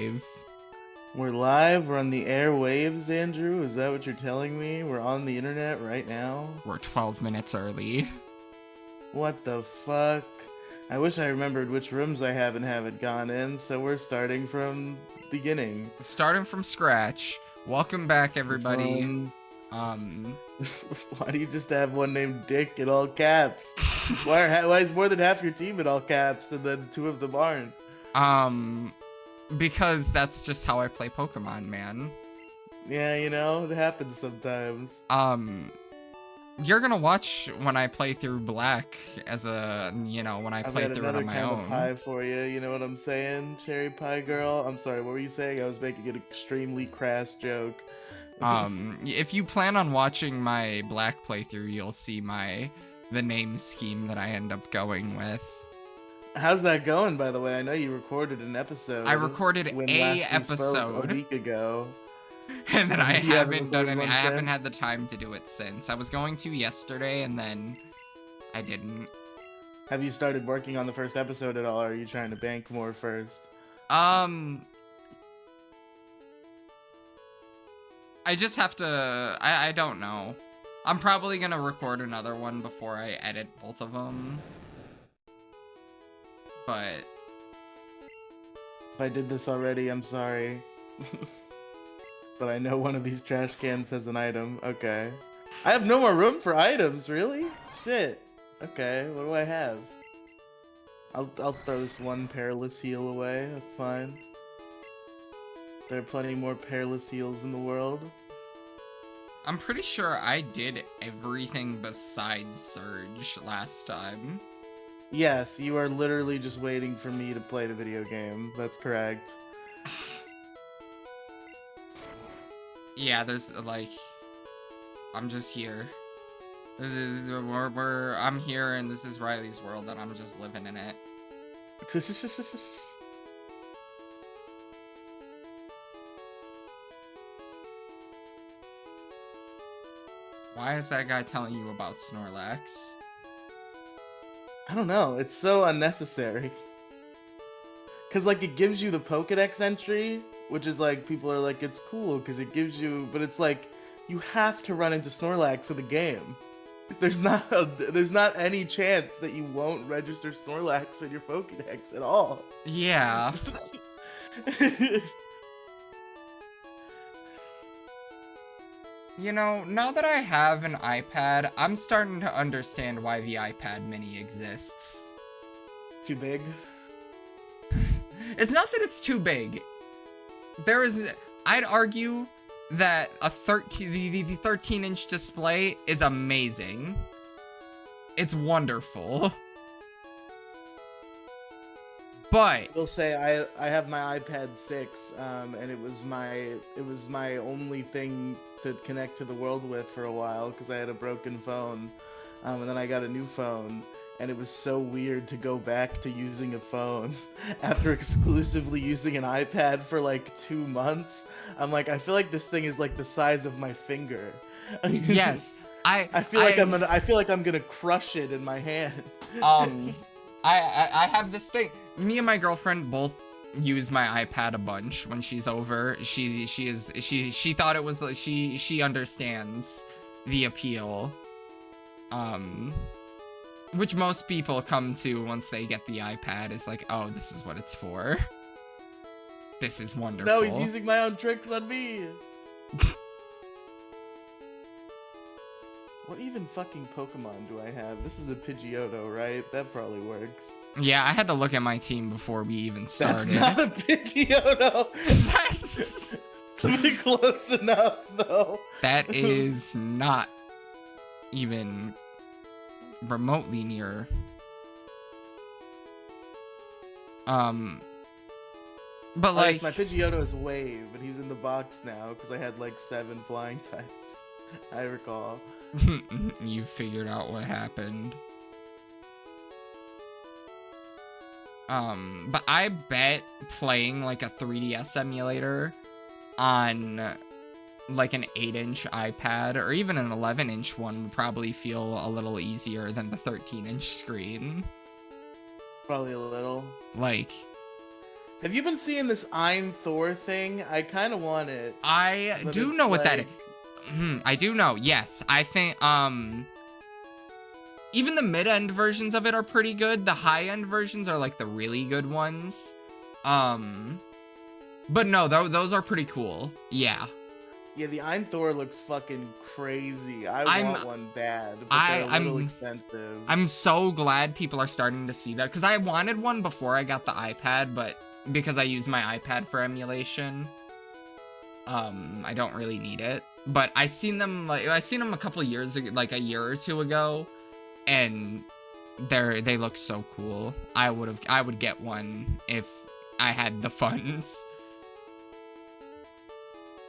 live. We're live, we're on the airwaves, Andrew. Is that what you're telling me? We're on the internet right now? We're 12 minutes early. What the fuck? I wish I remembered which rooms I have and haven't gone in, so we're starting from beginning. Starting from scratch. Welcome back, everybody. Why do you just have one named Dick in all caps? Why is more than half your team in all caps and then two of them aren't? Because that's just how I play Pokemon, man. Yeah, you know, it happens sometimes. You're gonna watch when I play through Black as a, when I play through it on my own. I've got another kind of pie for you, you know what I'm saying? Cherry pie girl. I'm sorry, what were you saying? I was making an extremely crass joke. If you plan on watching my Black playthrough, you'll see the name scheme that I end up going with. How's that going, by the way? I know you recorded an episode. I recorded an episode a week ago. And then I haven't done any. I haven't had the time to do it since. I was going to yesterday, and then I didn't. Have you started working on the first episode at all, or are you trying to bank more first? I just have to. I don't know. I'm probably gonna record another one before I edit both of them. But if I did this already, I'm sorry. But I know one of these trash cans has an item. Okay. I have no more room for items, really? Shit. Okay, what do I have? I'll throw this one perilous heal away. That's fine. There are plenty more perilous heals in the world. I'm pretty sure I did everything besides Surge last time. Yes, you are literally just waiting for me to play the video game. That's correct. Yeah, there's like, I'm just here. This is I'm here, and this is Riley's world, and I'm just living in it. Why is that guy telling you about Snorlax? I don't know. It's so unnecessary. Cause like it gives you the Pokédex entry, which is like people are like it's cool because it gives you, but it's like you have to run into Snorlax in the game. There's not any chance that you won't register Snorlax in your Pokédex at all. Yeah. You know, now that I have an iPad, I'm starting to understand why the iPad mini exists. Too big? It's not that it's too big. I'd argue that the 13-inch display is amazing. It's wonderful. But I will say I have my iPad 6, and it was my only thing to connect to the world with for a while because I had a broken phone, and then I got a new phone, and it was so weird to go back to using a phone after exclusively using an iPad for like 2 months. I'm like, I feel like this thing is like the size of my finger. Yes, I feel like I'm gonna crush it in my hand. I have this thing. Me and my girlfriend both use my iPad a bunch when she's over. She thought it was she understands the appeal. Which most people come to once they get the iPad is like, oh, this is what it's for. This is wonderful. No, he's using my own tricks on me. What even fucking Pokemon do I have? This is a Pidgeotto, right? That probably works. Yeah, I had to look at my team before we even started. That's not a Pidgeotto! That's pretty close enough, though. That is not even remotely near. But like... my Pidgeotto is Wave, and he's in the box now, because I had like 7 flying types. I recall. You figured out what happened. But I bet playing like a 3DS emulator on like an 8-inch iPad or even an 11-inch one would probably feel a little easier than the 13-inch screen. Probably a little. Like, Have you been seeing this Ein Thor thing? I kind of want it. I But do it's know what that is. like... I do know. Yes, I think even the mid-end versions of it are pretty good. The high-end versions are like the really good ones. But no, those are pretty cool. Yeah. Yeah, the Ein Thor looks fucking crazy. I want one bad, but they're a little expensive. I'm so glad people are starting to see that, because I wanted one before I got the iPad, but because I use my iPad for emulation, I don't really need it. But I seen them a couple years ago, like a year or two ago, and they look so cool. I would get one if I had the funds.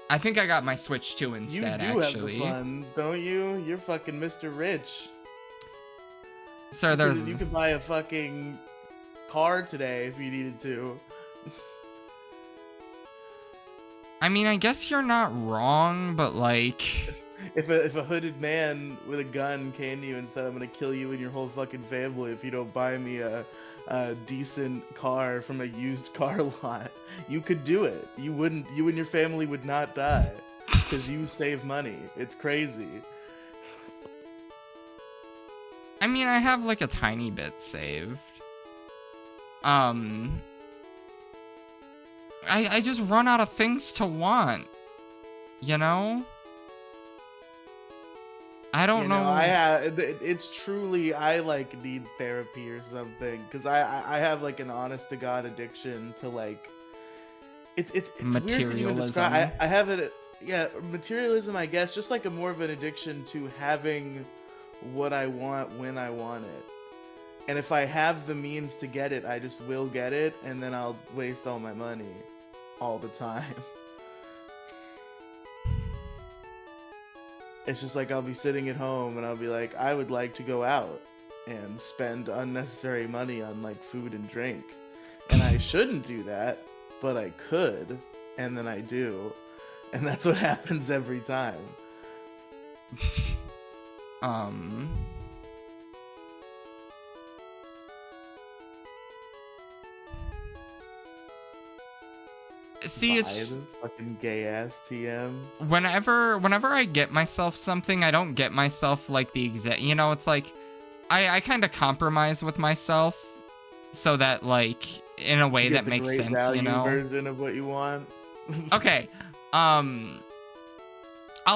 I think I got my Switch 2 instead, actually. You do actually. have the funds, don't you? You're fucking Mr. Rich. Sir, You could buy a fucking car today if you needed to. I mean, I guess you're not wrong, but like... If a hooded man with a gun came to you and said, I'm gonna kill you and your whole fucking family if you don't buy me a decent car from a used car lot, you could do it. You and your family would not die because you save money. It's crazy. I mean, I have like a tiny bit saved. I just run out of things to want, you know? I don't know. It's truly, I like need therapy or something, because I have like an honest to God addiction to like, it's weird to even describe. I have it, yeah, materialism, I guess, just like a more of an addiction to having what I want when I want it. And if I have the means to get it, I just will get it, and then I'll waste all my money all the time. It's just like I'll be sitting at home and I'll be like, I would like to go out and spend unnecessary money on like food and drink. And I shouldn't do that, but I could, and then I do. And that's what happens every time. See, it's fucking gay ass TM. Whenever I get myself something, I don't get myself like the exact, you know, it's like I kind of compromise with myself so that like in a way that makes sense, you know. Version of what you want. Okay. I'll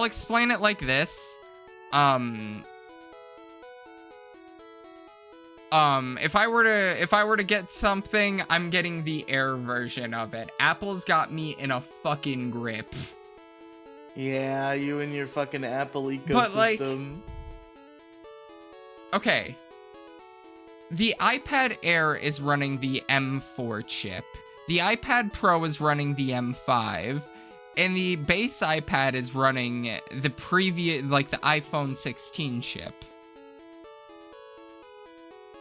explain it like this. If I were to get something, I'm getting the Air version of it. Apple's got me in a fucking grip. Yeah, you and your fucking Apple ecosystem. But like, okay. The iPad Air is running the M4 chip. The iPad Pro is running the M5. And the base iPad is running the previous, like the iPhone 16 chip.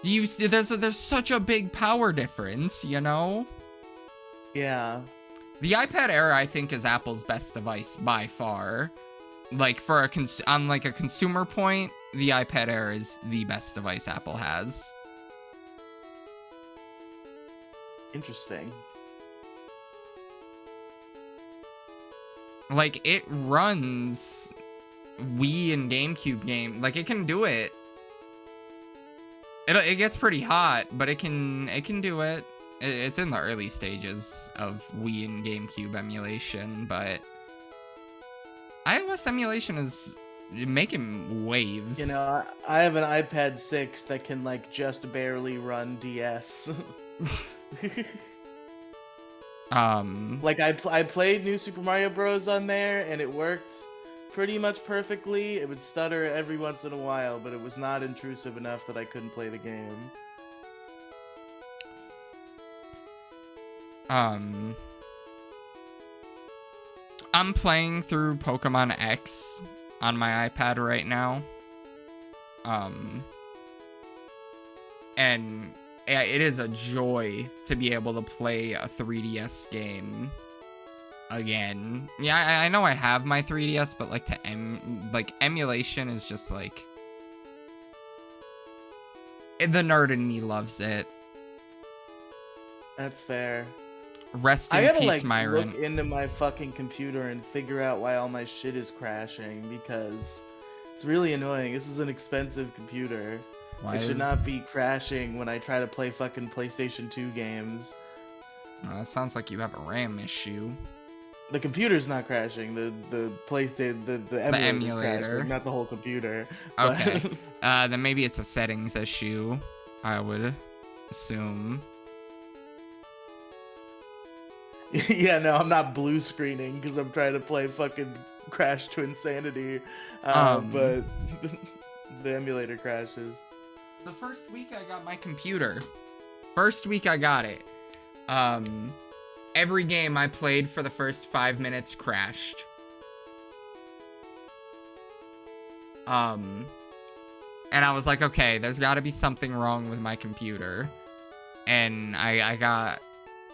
There's such a big power difference, you know? Yeah. The iPad Air, I think, is Apple's best device by far. Like for on like a consumer point, the iPad Air is the best device Apple has. Interesting. Like it runs Wii and GameCube game. Like it can do it. It gets pretty hot, but it can do it. It's in the early stages of Wii and GameCube emulation, but iOS emulation is making waves. You know, I have an iPad 6 that can like just barely run DS. Like I played New Super Mario Bros. On there and it worked pretty much perfectly. It would stutter every once in a while, but it was not intrusive enough that I couldn't play the game. I'm playing through Pokemon X on my iPad right now. And it is a joy to be able to play a 3DS game again. Yeah, I know I have my 3DS, but like emulation is just like the nerd in me loves it. That's fair. Rest I in gotta peace, like look Myron. into my fucking computer and figure out why all my shit is crashing because it's really annoying. This is an expensive computer. Why It should is... not be crashing when I try to play fucking PlayStation 2 games. That sounds like you have a RAM issue. The computer's not crashing. The PlayStation the emulator's emulator. crashing, not the whole computer. Okay. Then maybe it's a settings issue, I would assume. Yeah, no, I'm not blue screening because I'm trying to play fucking Crash to Insanity. But the emulator crashes. The first week I got my computer. First week I got it. Every game I played for the first 5 minutes crashed. And I was like, okay, there's gotta be something wrong with my computer. And I got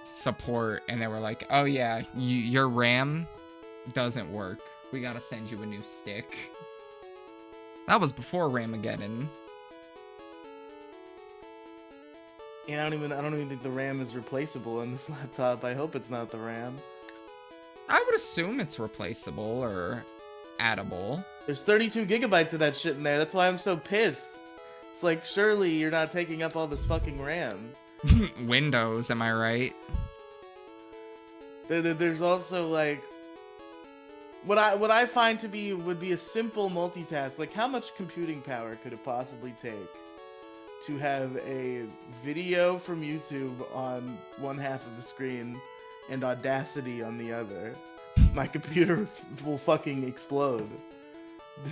support, and they were like, oh yeah, your RAM doesn't work. We gotta send you a new stick. That was before Ramageddon. Yeah, I don't even think the RAM is replaceable on this laptop. I hope it's not the RAM. I would assume it's replaceable or addable. There's 32 gigabytes of that shit in there. That's why I'm so pissed. It's like, surely you're not taking up all this fucking RAM. Windows, am I right? There's also like what I find would be a simple multitask. Like, how much computing power could it possibly take to have a video from YouTube on one half of the screen and Audacity on the other? My computer will fucking explode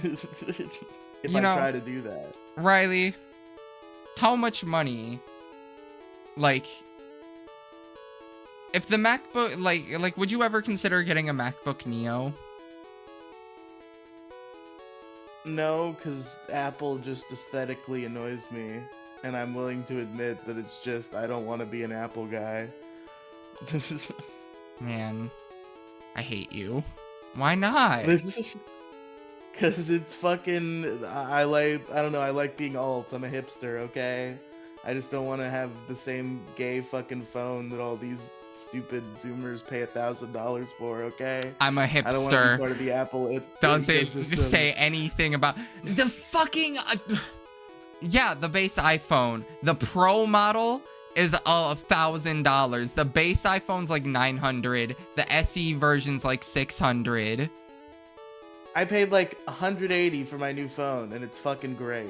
if I try to do that. Riley, how much money, like, if the MacBook, like, would you ever consider getting a MacBook Neo? No, because Apple just aesthetically annoys me, and I'm willing to admit that it's just, I don't want to be an Apple guy. Man, I hate you. Why not? Because it's fucking, I don't know, I like being alt. I'm a hipster, okay? I just don't want to have the same gay fucking phone that all these stupid Zoomers pay $1,000 for, okay? I'm a hipster. I don't want to be part of the Apple Doesn't ecosystem. say anything about the fucking yeah, the base iPhone. The Pro model is $1,000. The base iPhone's like $900. The SE version's like $600. I paid like $180 for my new phone, and it's fucking great.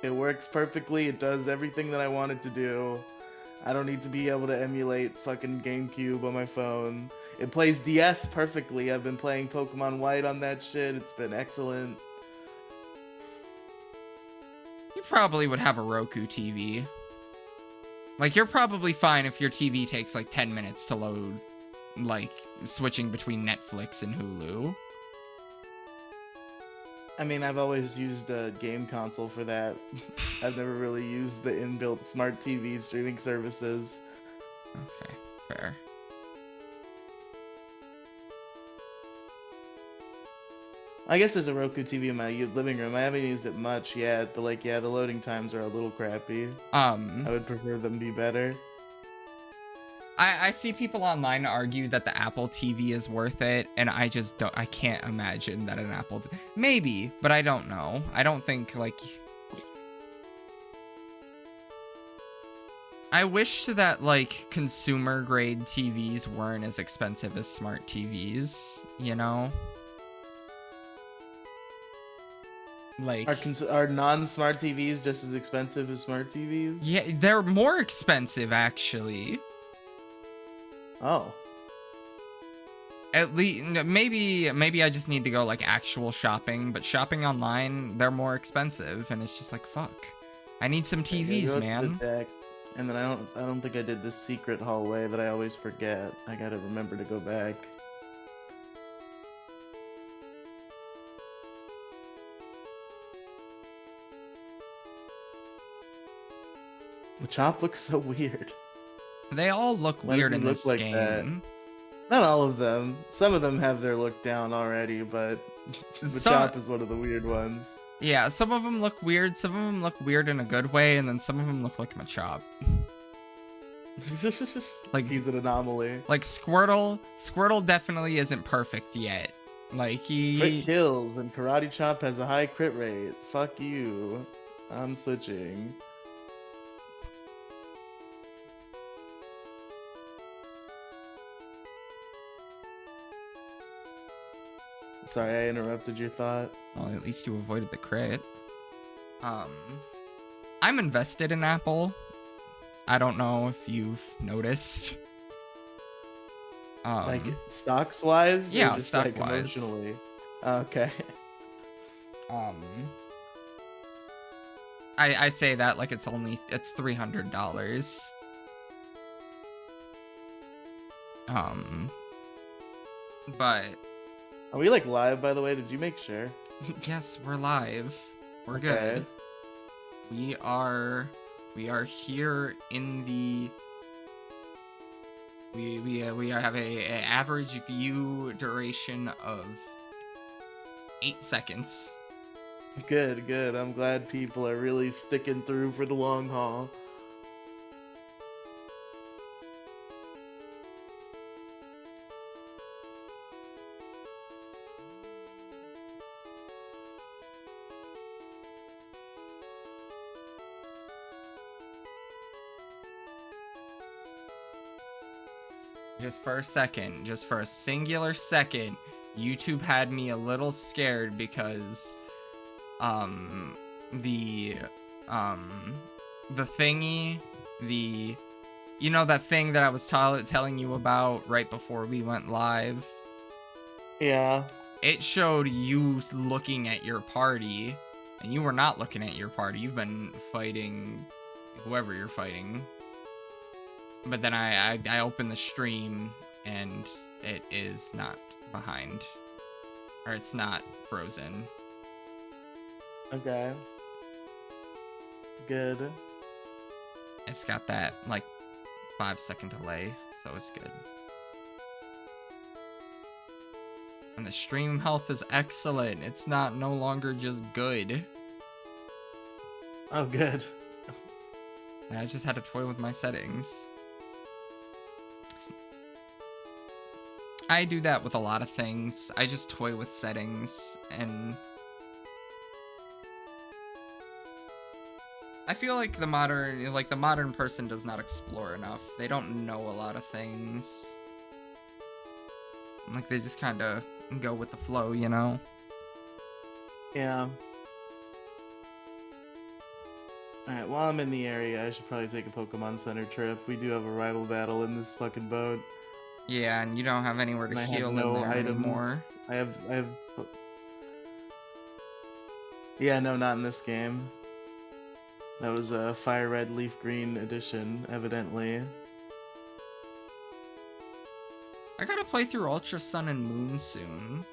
It works perfectly. It does everything that I want it to do. I don't need to be able to emulate fucking GameCube on my phone. It plays DS perfectly. I've been playing Pokemon White on that shit. It's been excellent. You probably would have a Roku TV. Like, you're probably fine if your TV takes like 10 minutes to load, like, switching between Netflix and Hulu. I mean, I've always used a game console for that. I've never really used the inbuilt smart TV streaming services. Okay, fair. I guess there's a Roku TV in my living room. I haven't used it much yet, but like, yeah, the loading times are a little crappy. I would prefer them be better. I see people online argue that the Apple TV is worth it, and I just don't, I can't imagine that an Apple, maybe, but I don't know. I don't think, like, I wish that, like, consumer grade TVs weren't as expensive as smart TVs, you know? Like, Are non-smart TVs just as expensive as smart TVs? yeah, they're more expensive, actually. Oh. At least, maybe I just need to go, like, actual shopping, but shopping online, they're more expensive, and it's just like, fuck. I need some TVs, go man. To the deck, and then I don't think I did this secret hallway that I always forget. I gotta remember to go back. The chop looks so weird. They all look Why weird does in he this look like game. that? Not all of them. Some of them have their look down already, but the chop is one of the weird ones. Yeah, some of them look weird. Some of them look weird in a good way, and then some of them look like Machop. Like, he's an anomaly. like Squirtle definitely isn't perfect yet. Like Crit he kills and Karate Chop has a high crit rate. Fuck you. I'm switching. Sorry, I interrupted your thought. Well, at least you avoided the crit. I'm invested in Apple. I don't know if you've noticed. Like stocks wise, yeah, or just stock like wise. emotionally. Okay. I say that like it's $300. But Are we like live, by the way? Did you make sure? yes, we're live. We're Okay. good. We are here in the we have a average view duration of 8 seconds. Good, good. I'm glad people are really sticking through for the long haul. Just for a second, just for a singular second, YouTube had me a little scared because the thingy, you know, that thing that I was telling you about right before we went live? Yeah. It showed you looking at your party, and you were not looking at your party. You've been fighting whoever you're fighting. But then I opened the stream, and it is not behind. Or it's not frozen. Okay. Good. It's got that, like, 5-second delay, so it's good. And the stream health is excellent. It's not no longer just good. Oh, good. I just had to toy with my settings. I do that with a lot of things. I just toy with settings, and I feel like the modern person does not explore enough. They don't know a lot of things. Like, they just kind of go with the flow, you know? Yeah. Alright, while I'm in the area, I should probably take a Pokemon Center trip. We do have a rival battle in this fucking boat. Yeah, and you don't have anywhere to And I heal have no in there items. anymore. I have... Yeah, no, not in this game. That was a Fire Red Leaf Green edition, evidently. I gotta play through Ultra Sun and Moon soon.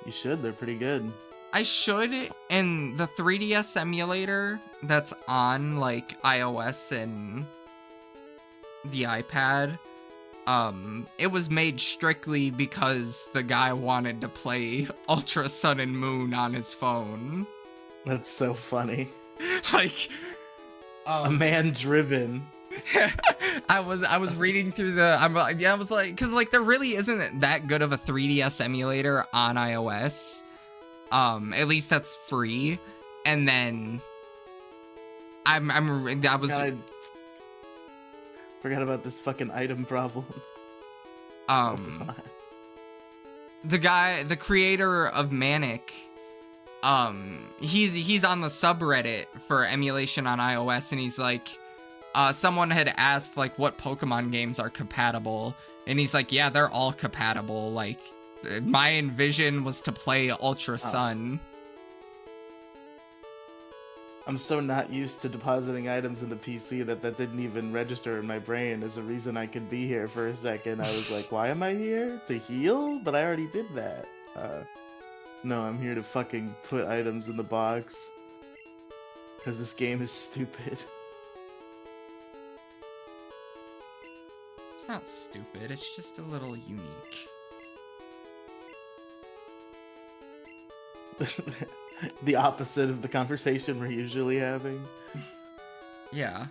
You should, they're pretty good. I should, in the 3DS emulator that's on, like, iOS and the iPad, it was made strictly because the guy wanted to play Ultra Sun and Moon on his phone. That's so funny. Like, a man driven. I was reading through the, I was like, because, like, there really isn't that good of a 3DS emulator on iOS. At least that's free. And then I was God, forgot about this fucking item problem. the creator of Manic, he's on the subreddit for emulation on iOS, and he's like, someone had asked, like, what Pokemon games are compatible, and he's like, yeah, they're all compatible. Like, my envision was to play Ultra Sun. I'm so not used to depositing items in the PC that didn't even register in my brain as a reason I could be here for a second. I was like, why am I here? To heal? But I already did that. No, I'm here to fucking put items in the box. Because this game is stupid. It's not stupid, it's just a little unique. The opposite of the conversation we're usually having. Yeah.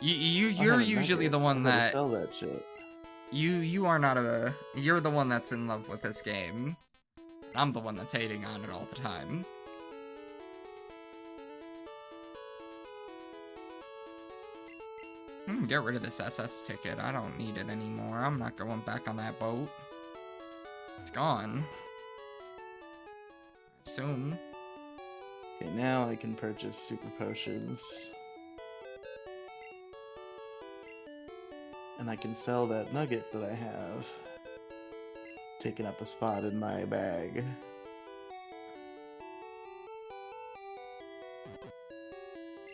You're usually the one that sell that shit. you are not a you're the one that's in love with this game. I'm the one that's hating on it all the time. Get rid of this SS ticket. I don't need it anymore. I'm not going back on that boat. It's gone. I assume. Okay, now I can purchase super potions. And I can sell that nugget that I have. Taking up a spot in my bag.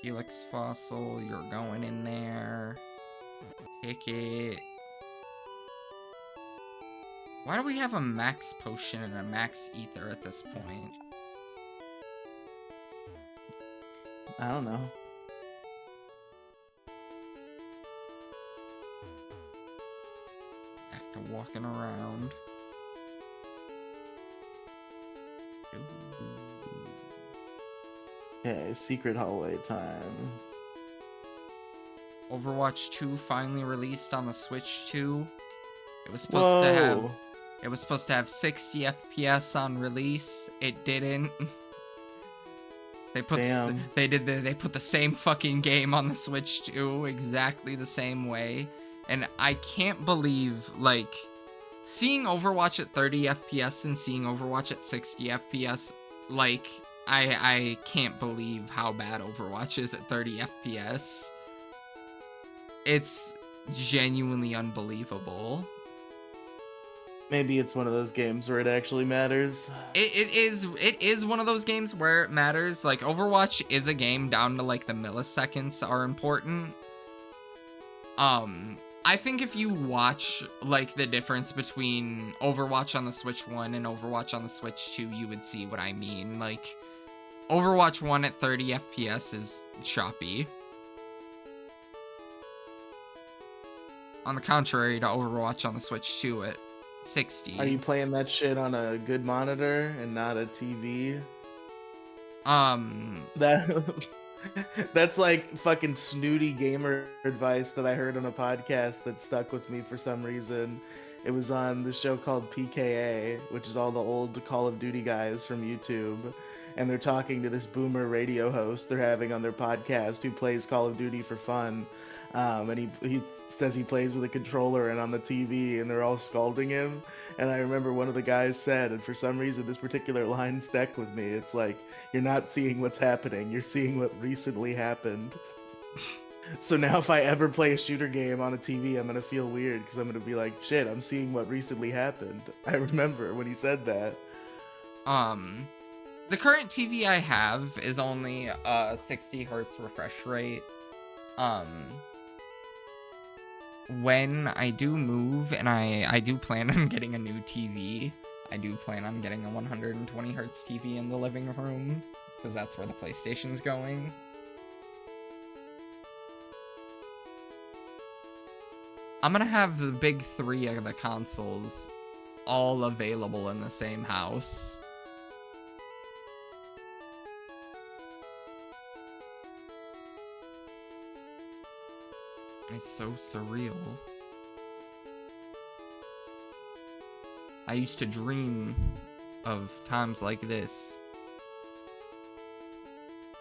Helix fossil, you're going in there. Pick it. Why do we have a max potion and a max ether at this point? I don't know. Back to walking around. Okay, secret hallway time. Overwatch 2 finally released on the Switch 2. It was supposed to have 60 FPS on release. It didn't. They put they put the same fucking game on the Switch 2 exactly the same way. And I can't believe, like, seeing Overwatch at 30 FPS and seeing Overwatch at 60 FPS, like, I can't believe how bad Overwatch is at 30 FPS. It's genuinely unbelievable. Maybe it's one of those games where it actually matters. It is one of those games where it matters. Like, Overwatch is a game down to, like, the milliseconds are important. I think if you watch, like, the difference between Overwatch on the Switch 1 and Overwatch on the Switch 2, you would see what I mean. Like, Overwatch 1 at 30 FPS is choppy. On the contrary to Overwatch on the Switch 2 at 60. Are you playing that shit on a good monitor and not a TV? That's like fucking snooty gamer advice that I heard on a podcast that stuck with me for some reason. It was on the show called PKA, which is all the old Call of Duty guys from YouTube. And they're talking to this boomer radio host they're having on their podcast who plays Call of Duty for fun. And he says he plays with a controller and on the TV, and they're all scolding him. And I remember one of the guys said, and for some reason this particular line stuck with me, it's like, you're not seeing what's happening, you're seeing what recently happened. So now if I ever play a shooter game on a TV, I'm gonna feel weird, because I'm gonna be like, shit, I'm seeing what recently happened. I remember when he said that. The current TV I have is only a 60 hertz refresh rate. When I do move, and I do plan on getting a new TV, I do plan on getting a 120 hertz TV in the living room, because that's where the PlayStation's going. I'm gonna have the big three of the consoles all available in the same house. It's so surreal. I used to dream of times like this.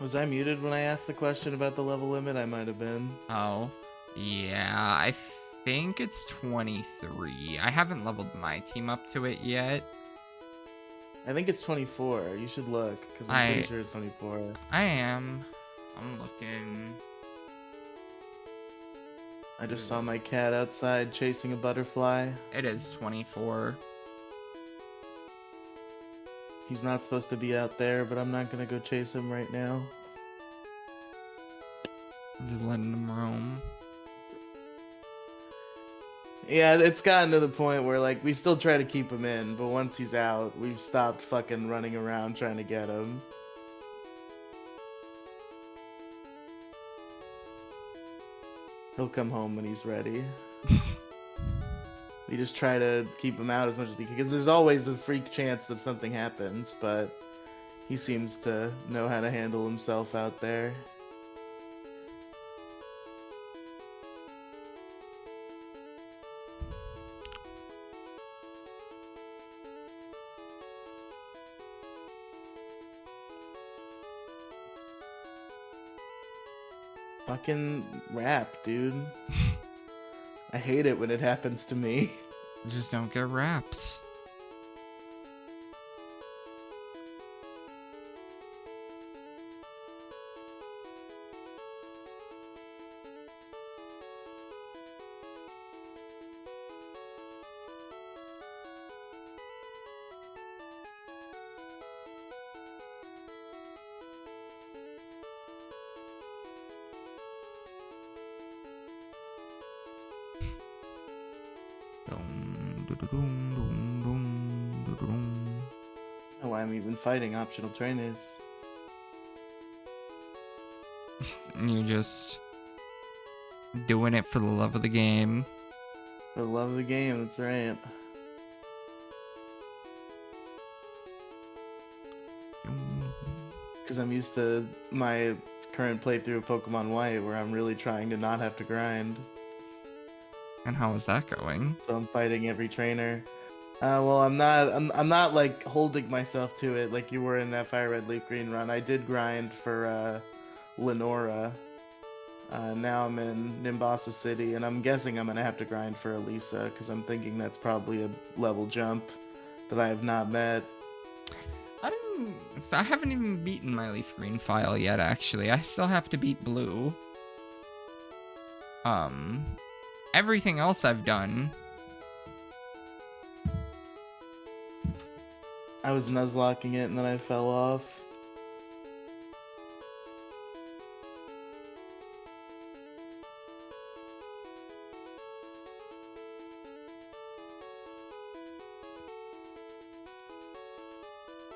Was I muted when I asked the question about the level limit? I might have been. Oh, yeah, I think it's 23. I haven't leveled my team up to it yet. I think it's 24. You should look, because I'm pretty sure it's 24. I am. I'm looking. I just saw my cat outside chasing a butterfly. It is 24. He's not supposed to be out there, but I'm not gonna go chase him right now. Just letting him roam. Yeah, it's gotten to the point where, like, we still try to keep him in, but once he's out, we've stopped fucking running around trying to get him. He'll come home when he's ready. We just try to keep him out as much as he can, because there's always a freak chance that something happens, but he seems to know how to handle himself out there. Fucking rap, dude. I hate it when it happens to me. Just don't get wrapped. Oh, why I'm even fighting optional trainers. You're just doing it for the love of the game. For the love of the game, that's right. Because I'm used to my current playthrough of Pokemon White, where I'm really trying to not have to grind. And how is that going? So I'm fighting every trainer. Well, I'm not like holding myself to it like you were in that Fire Red Leaf Green run. I did grind for Lenora. Now I'm in Nimbasa City, and I'm guessing I'm gonna have to grind for Elisa because I'm thinking that's probably a level jump that I have not met. I haven't even beaten my Leaf Green file yet, actually. I still have to beat Blue. Everything else I've done. I was Nuzlocking it and then I fell off.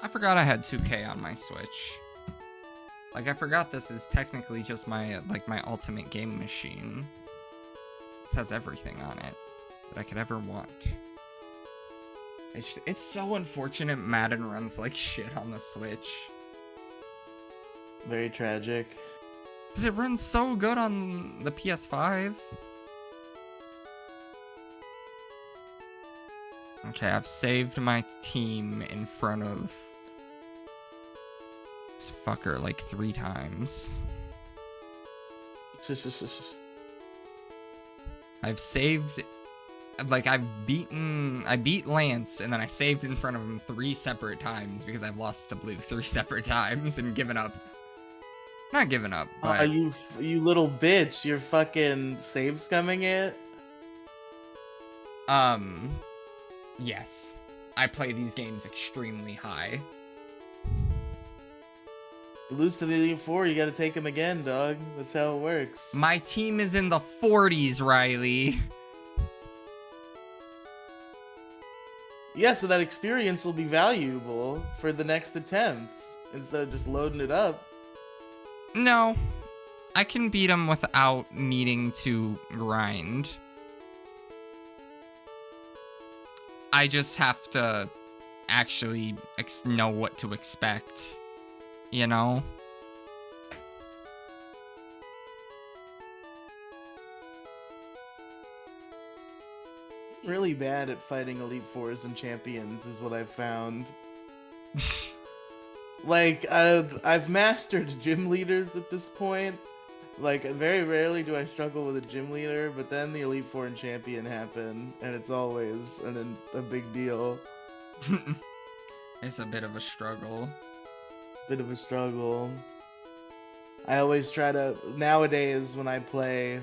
I forgot I had 2K on my Switch. Like, I forgot this is technically just my, like, my ultimate game machine. This has everything on it that I could ever want. It's so unfortunate Madden runs like shit on the Switch. Very tragic. Because it runs so good on the PS5. Okay, I've saved my team in front of this fucker like 3 times. I've saved, like, I beat Lance, and then I saved in front of him 3 separate times because I've lost to Blue 3 separate times and given up. Not given up, but... you little bitch, you're fucking save scumming it? Yes. I play these games extremely high. You lose to the Elite Four, you gotta take him again, dog. That's how it works. My team is in the 40s, Riley. Yeah, so that experience will be valuable for the next attempt, instead of just loading it up. No. I can beat him without needing to grind. I just have to actually know what to expect, you know? Really bad at fighting Elite Fours and champions is what I've found. Like, I've mastered gym leaders at this point. Like, very rarely do I struggle with a gym leader, but then the Elite Four and champion happen, and it's always a big deal. It's a bit of a struggle. Bit of a struggle. I always try to, nowadays when I play,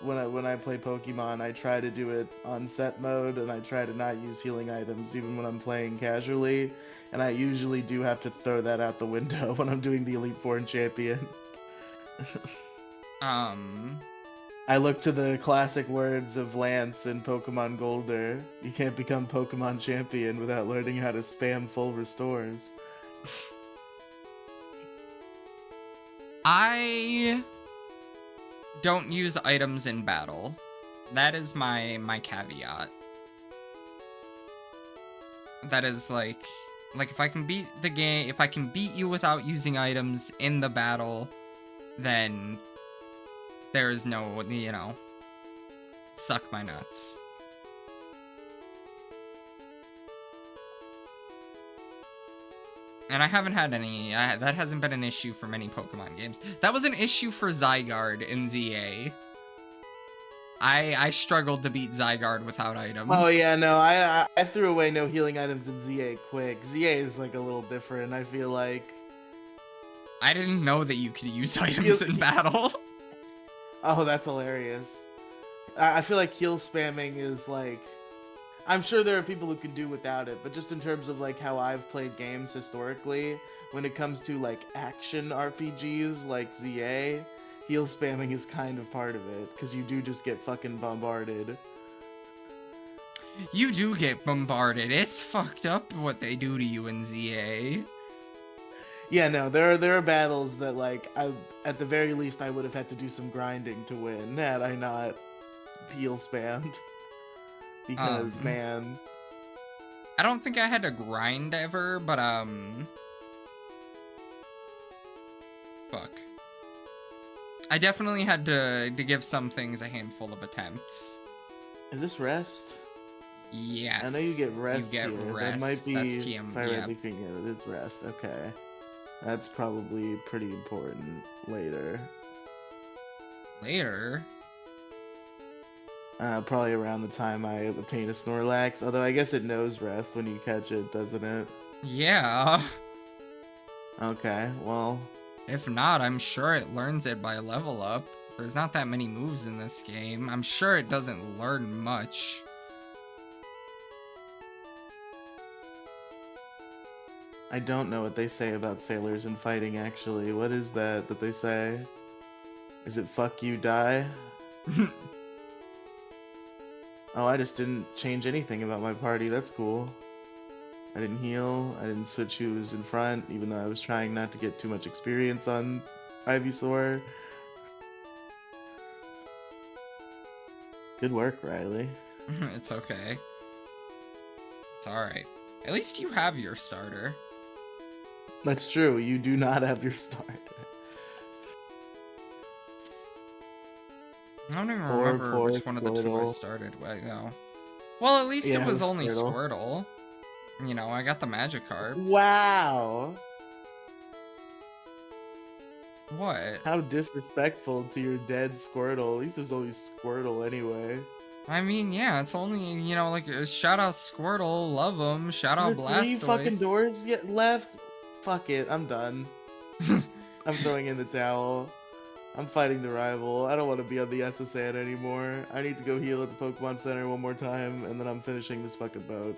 when I play Pokemon, I try to do it on set mode, and I try to not use healing items even when I'm playing casually. And I usually do have to throw that out the window when I'm doing the Elite Four and Champion. I look to the classic words of Lance in Pokemon Golder. You can't become Pokemon Champion without learning how to spam full restores. I don't use items in battle. That is my caveat. That is like if I can beat the game, if I can beat you without using items in the battle, then there is no, you know, suck my nuts. And I haven't had any, that hasn't been an issue for many Pokemon games. That was an issue for Zygarde in ZA. I struggled to beat Zygarde without items. Oh yeah, no, I threw away no healing items in ZA quick. ZA is like a little different, I feel like. I didn't know that you could use items in battle. Oh, that's hilarious. I feel like heal spamming is like... I'm sure there are people who can do without it, but just in terms of like how I've played games historically, when it comes to like action RPGs like ZA, heal spamming is kind of part of it, because you do just get fucking bombarded. You do get bombarded. It's fucked up what they do to you in ZA. Yeah, no, there are battles that like at the very least I would have had to do some grinding to win had I not heal spammed. Because man, I don't think I had to grind ever, but fuck. I definitely had to give some things a handful of attempts. Is this rest? Yes. I know you get rest you get here. Rest. That might be, that's TM, if I read thinking it is rest. Okay. That's probably pretty important later. Later? Probably around the time I obtain a Snorlax. Although I guess it knows rest when you catch it, doesn't it? Yeah. Okay, well... If not, I'm sure it learns it by level up. There's not that many moves in this game. I'm sure it doesn't learn much. I don't know what they say about sailors and fighting, actually. What is that they say? Is it fuck you, die? Oh, I just didn't change anything about my party. That's cool. I didn't heal. I didn't switch who was in front, even though I was trying not to get too much experience on Ivysaur. Good work, Riley. It's okay. It's alright. At least you have your starter. That's true. You do not have your starter. I don't even remember which one of the two I started with, though. Well, at least it was only Squirtle. You know, I got the Magikarp. Wow! What? How disrespectful to your dead Squirtle. At least it was always Squirtle anyway. I mean, yeah, it's only, you know, like, shout out Squirtle, love him, shout out Blastoise. 3 fucking doors yet left? Fuck it, I'm done. I'm throwing in the towel. I'm fighting the rival. I don't want to be on the SSN anymore. I need to go heal at the Pokemon Center one more time, and then I'm finishing this fucking boat.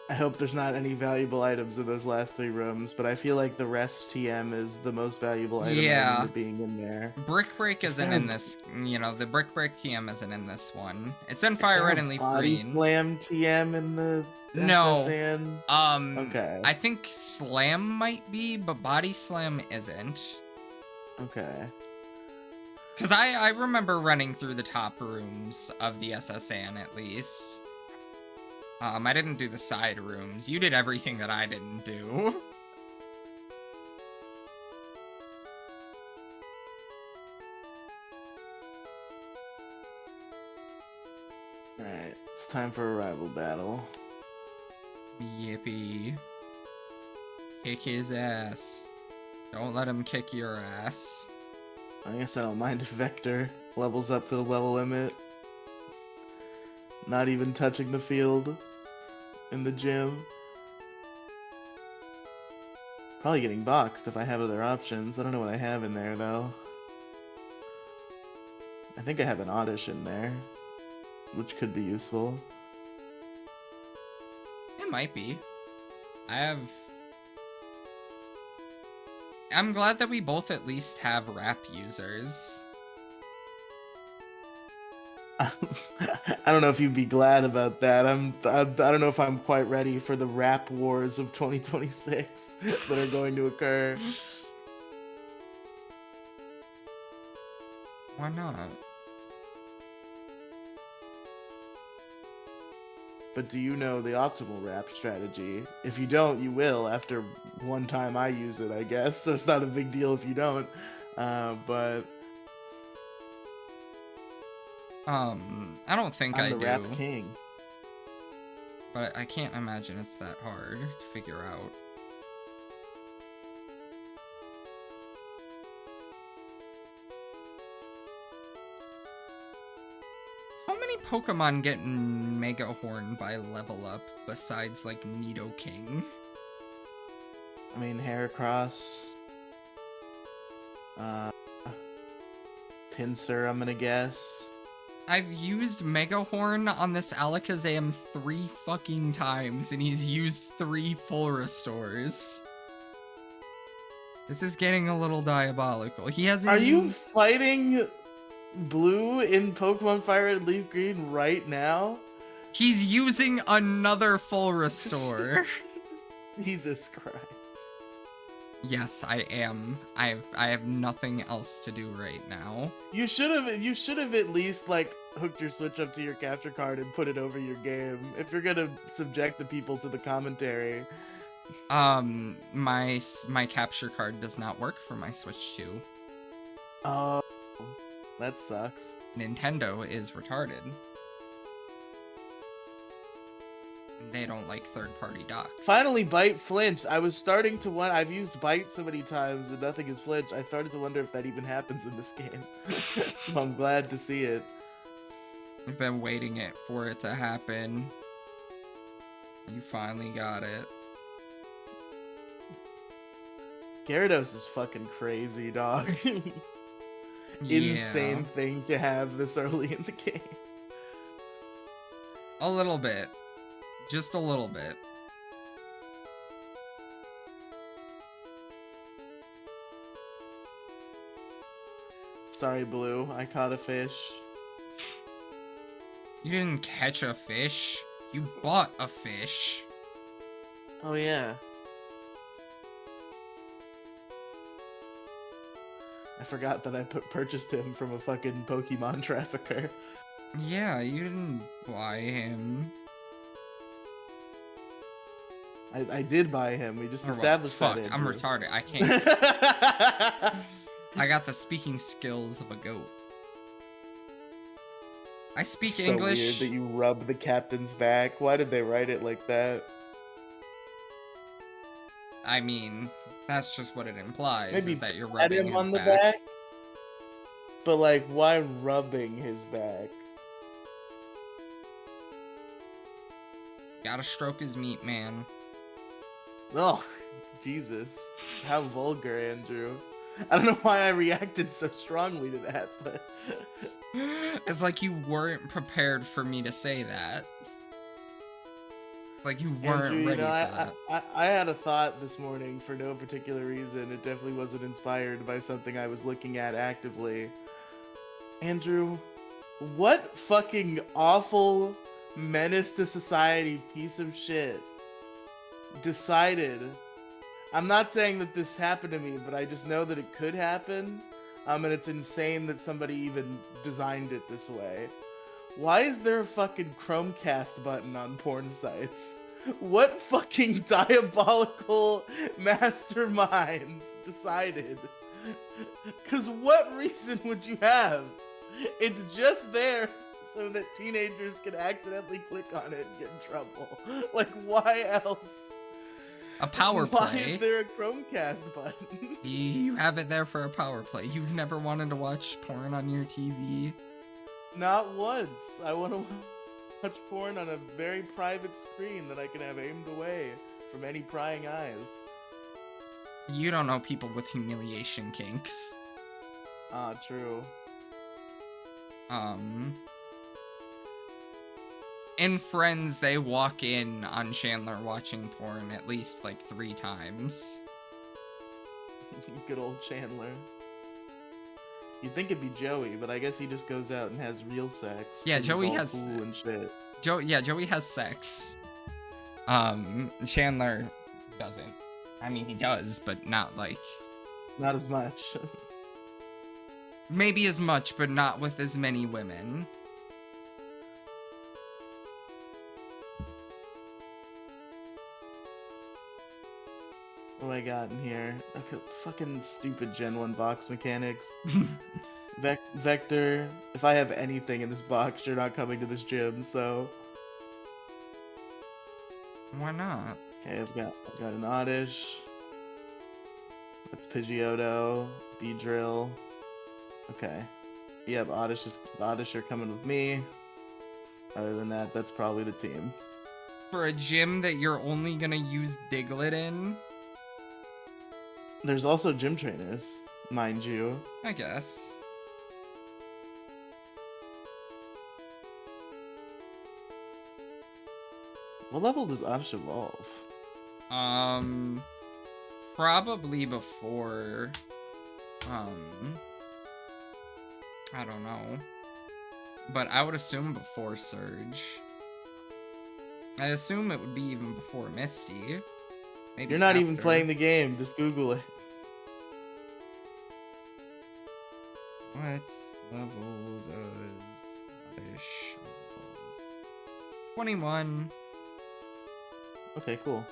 I hope there's not any valuable items in those last 3 rooms, but I feel like the rest TM is the most valuable item I remember being in there. Brick Break isn't in this, you know, the Brick Break TM isn't in this one. It's in Fire Red and Leaf Green. Body Slam TM in the No. SSN? Okay. I think Slam might be, but Body Slam isn't. Okay. Because I remember running through the top rooms of the SSN at least. I didn't do the side rooms. You did everything that I didn't do. Alright, it's time for a rival battle. Yippee. Kick his ass. Don't let him kick your ass. I guess I don't mind if Vector levels up to the level limit. Not even touching the field in the gym. Probably getting boxed if I have other options. I don't know what I have in there though. I think I have an Oddish in there, which could be useful. It might be. I'm glad that we both at least have rap users. I don't know if you'd be glad about that. I don't know if I'm quite ready for the rap wars of 2026 that are going to occur. Why not? But do you know the optimal rap strategy? If you don't, you will after one time I use it, I guess. So it's not a big deal if you don't. But I don't think I'm I the rap king. But I can't imagine it's that hard to figure out. How many Pokemon get Mega Horn by level up besides, like, Nidoking? I mean, Heracross. Pinsir, I'm gonna guess. I've used Mega Horn on this Alakazam 3 fucking times, and he's used 3 full restores. This is getting a little diabolical. He hasn't. Are you fighting Blue in Pokemon Fire and Leaf Green right now? He's using another full restore. Jesus Christ. Yes, I am. I have nothing else to do right now. You should have at least like hooked your Switch up to your capture card and put it over your game. If you're gonna subject the people to the commentary. My capture card does not work for my Switch 2. Oh, that sucks. Nintendo is retarded. They don't like third-party docks. Finally, Bite flinched. I was starting to wonder. I've used Bite so many times and nothing has flinched. I started to wonder if that even happens in this game. So I'm glad to see it. I've been waiting for it to happen. You finally got it. Gyarados is fucking crazy, dog. Insane thing to have this early in the game. A little bit. Just a little bit. Sorry, Blue. I caught a fish. You didn't catch a fish. You bought a fish. Oh, yeah. I forgot that I purchased him from a fucking Pokemon trafficker. Yeah, you didn't buy him. I did buy him. We just established that. Fuck, I'm retarded. I can't. I got the speaking skills of a goat. I speak so English. Weird that you rub the captain's back. Why did they write it like that? I mean, that's just what it implies. Maybe is that you're pat rubbing him his on the back. But like, why rubbing his back? Gotta stroke his meat, man. Oh, Jesus. How vulgar, Andrew. I don't know why I reacted so strongly to that, but... It's like you weren't prepared for me to say that. Like you weren't Andrew, ready for that. I had a thought this morning for no particular reason. It definitely wasn't inspired by something I was looking at actively. Andrew, what fucking awful menace to society piece of shit decided... I'm not saying that this happened to me, but I just know that it could happen. And it's insane that somebody even designed it this way. Why is there a fucking Chromecast button on porn sites? What fucking diabolical mastermind decided? Cause what reason would you have? It's just there so that teenagers can accidentally click on it and get in trouble. Like, why else? A power play. Why is there a Chromecast button? You have it there for a power play. You've never wanted to watch porn on your TV? Not once. I want to watch porn on a very private screen that I can have aimed away from any prying eyes. You don't know people with humiliation kinks. Ah, true. In Friends, they walk in on Chandler watching porn at least like 3 times. Good old Chandler. You'd think it'd be Joey, but I guess he just goes out and has real sex. Yeah, 'cause Joey he's all has cool and shit. Joey has sex. Chandler doesn't. I mean, he does, but not like... Not as much. Maybe as much, but not with as many women. What do I got in here? Okay, fucking stupid Gen 1 box mechanics. Vector. If I have anything in this box, you're not coming to this gym, so... Why not? Okay, I've got an Oddish. That's Pidgeotto, Beedrill. Okay. Yep, Oddish are coming with me. Other than that, that's probably the team. For a gym that you're only gonna use Diglett in? There's also gym trainers, mind you. I guess. What level does Oddish evolve? Probably before, I don't know. But I would assume before Surge. I assume it would be even before Misty. Maybe You're not even after. playing the game, just Google it. What level does Oddish evolve? 21. Okay, cool.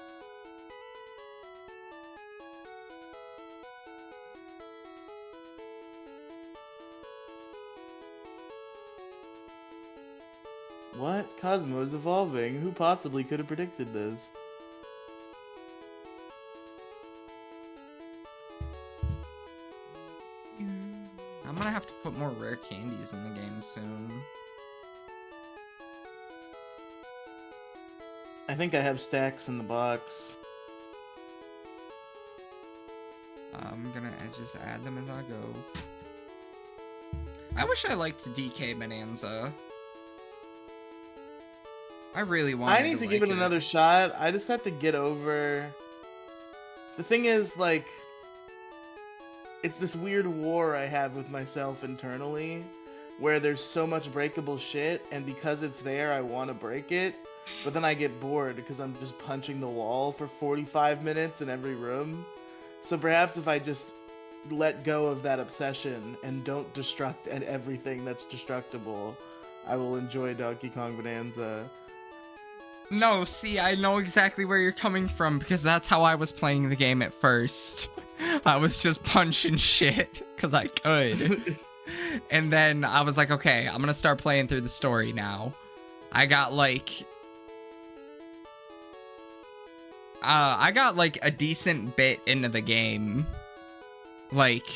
What? Cosmo's evolving. Who possibly could have predicted this? I'm gonna have to put more rare candies in the game soon. I think I have stacks in the box. I'm gonna just add them as I go. I wish I liked DK Bonanza. I really want. I need to give it another shot. I just have to get over. The thing is, like, it's this weird war I have with myself internally, where there's so much breakable shit, and because it's there, I want to break it, but then I get bored because I'm just punching the wall for 45 minutes in every room. So perhaps if I just let go of that obsession and don't destruct at everything that's destructible, I will enjoy Donkey Kong Bonanza. No, see, I know exactly where you're coming from because that's how I was playing the game at first. I was just punching shit because I could. And then I was like, okay, I'm gonna start playing through the story now. I got like a decent bit into the game. Like,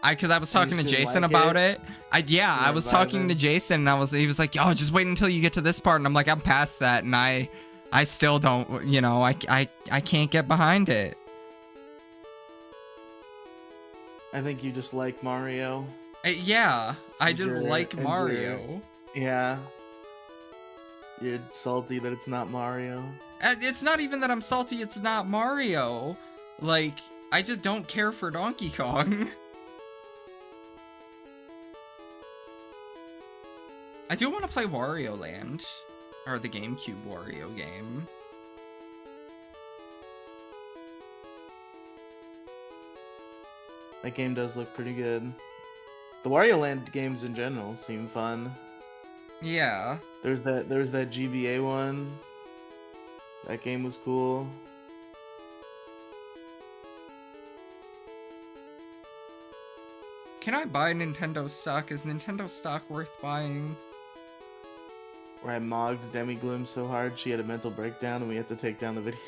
because I was talking to Jason about it. I was talking to Jason and he was like, "Oh, just wait until you get to this part." And I'm like, "I'm past that," and I still don't, you know, I can't get behind it. I think you just like Mario. Yeah, I just like Mario. Yeah. You're salty that it's not Mario. It's not even that I'm salty, it's not Mario. Like, I just don't care for Donkey Kong. I do want to play Wario Land, or the GameCube Wario game. That game does look pretty good. The Wario Land games in general seem fun. Yeah. There's that GBA one. That game was cool. Can I buy Nintendo stock? Is Nintendo stock worth buying? Where I mogged Demi Gloom so hard she had a mental breakdown and we had to take down the video.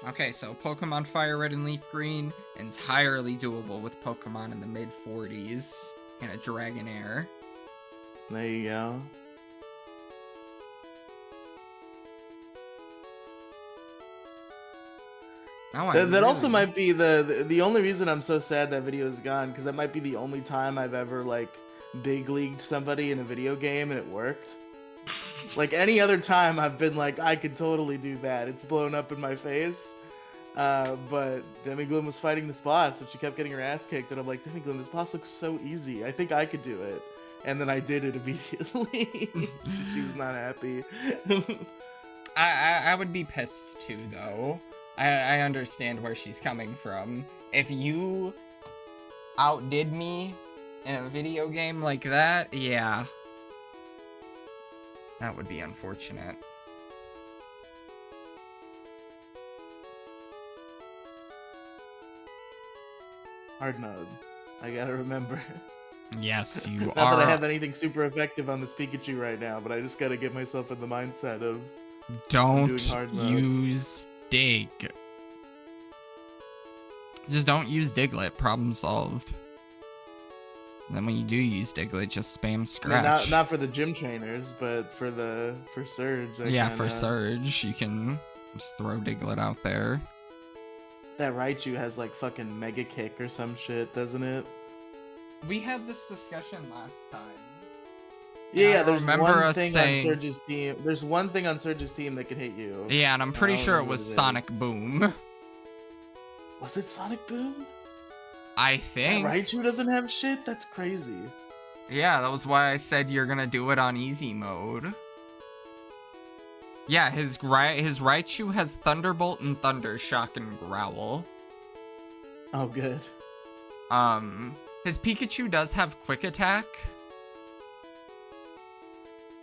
Okay, so Pokemon Fire Red and Leaf Green, entirely doable with Pokemon in the mid-40s and a Dragonair. There you go. That also might be the only reason I'm so sad that video is gone, because that might be the only time I've ever, like, big leagued somebody in a video game and it worked. Like, any other time I've been like, I could totally do that. It's blown up in my face. But Demi Gloom was fighting this boss and she kept getting her ass kicked and I'm like, Demi Gloom, this boss looks so easy. I think I could do it. And then I did it immediately. She was not happy. I would be pissed too, though. I understand where she's coming from. If you outdid me in a video game like that, yeah. That would be unfortunate. Hard mode. I gotta remember. Yes, you Not that I are. have anything super effective on this Pikachu right now, but I just gotta get myself in the mindset of I'm doing Don't hard mode. use Dig. Just don't use Diglett. Problem solved. And then when you do use Diglett, just spam I mean, Scratch. not for the gym trainers, but for Surge. For Surge, you can just throw Diglett out there. That Raichu has like fucking Mega Kick or some shit, doesn't it? We had this discussion last time. Yeah, there's one thing saying... on Surge's team. There's one thing on Surge's team that can hit you. Yeah, and I'm pretty sure it was Sonic Boom. Was it Sonic Boom? I think. That Raichu doesn't have shit? That's crazy. Yeah, that was why I said you're gonna do it on easy mode. Yeah, his Raichu has Thunderbolt and Thunder Shock and Growl. Oh, good. His Pikachu does have Quick Attack.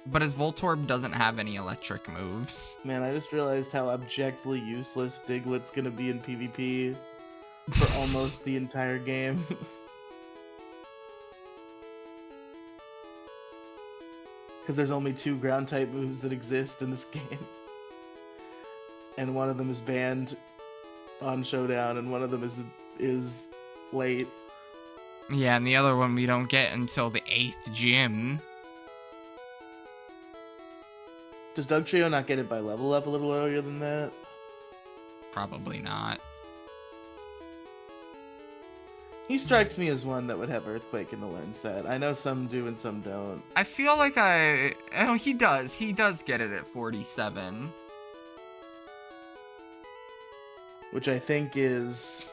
But his Voltorb doesn't have any electric moves. Man, I just realized how abjectly useless Diglett's gonna be in PvP for almost the entire game. Because there's only 2 ground-type moves that exist in this game. And one of them is banned on Showdown, and one of them is late. Yeah, and the other one we don't get until the 8th gym. Does Dugtrio not get it by level up a little earlier than that? Probably not. He strikes me as one that would have Earthquake in the learn set. I know some do and some don't. I feel like oh, he does. He does get it at 47. Which I think is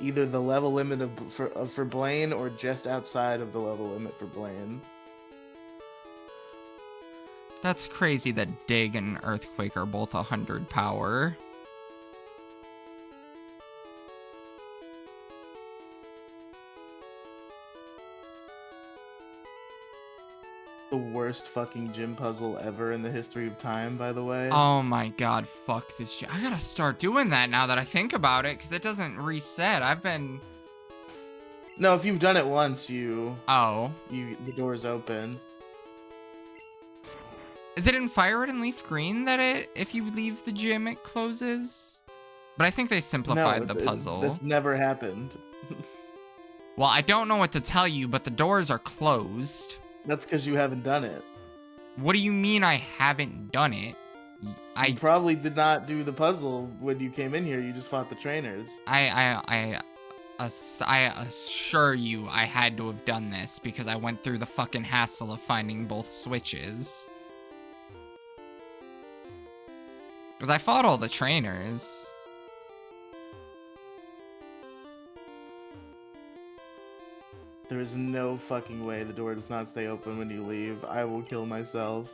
either the level limit for Blaine or just outside of the level limit for Blaine. That's crazy that Dig and Earthquake are both 100 power. The worst fucking gym puzzle ever in the history of time, by the way. Oh my god, fuck this gym. I gotta start doing that now that I think about it, because it doesn't reset. I've been... No, if you've done it once, the door's open. Is it in Fire Red and Leaf Green that if you leave the gym, it closes? But I think they simplified the puzzle. That's never happened. Well, I don't know what to tell you, but the doors are closed. That's because you haven't done it. What do you mean I haven't done it? You probably did not do the puzzle when you came in here. You just fought the trainers. I assure you I had to have done this because I went through the fucking hassle of finding both switches. Because I fought all the trainers. There is no fucking way the door does not stay open when you leave. I will kill myself.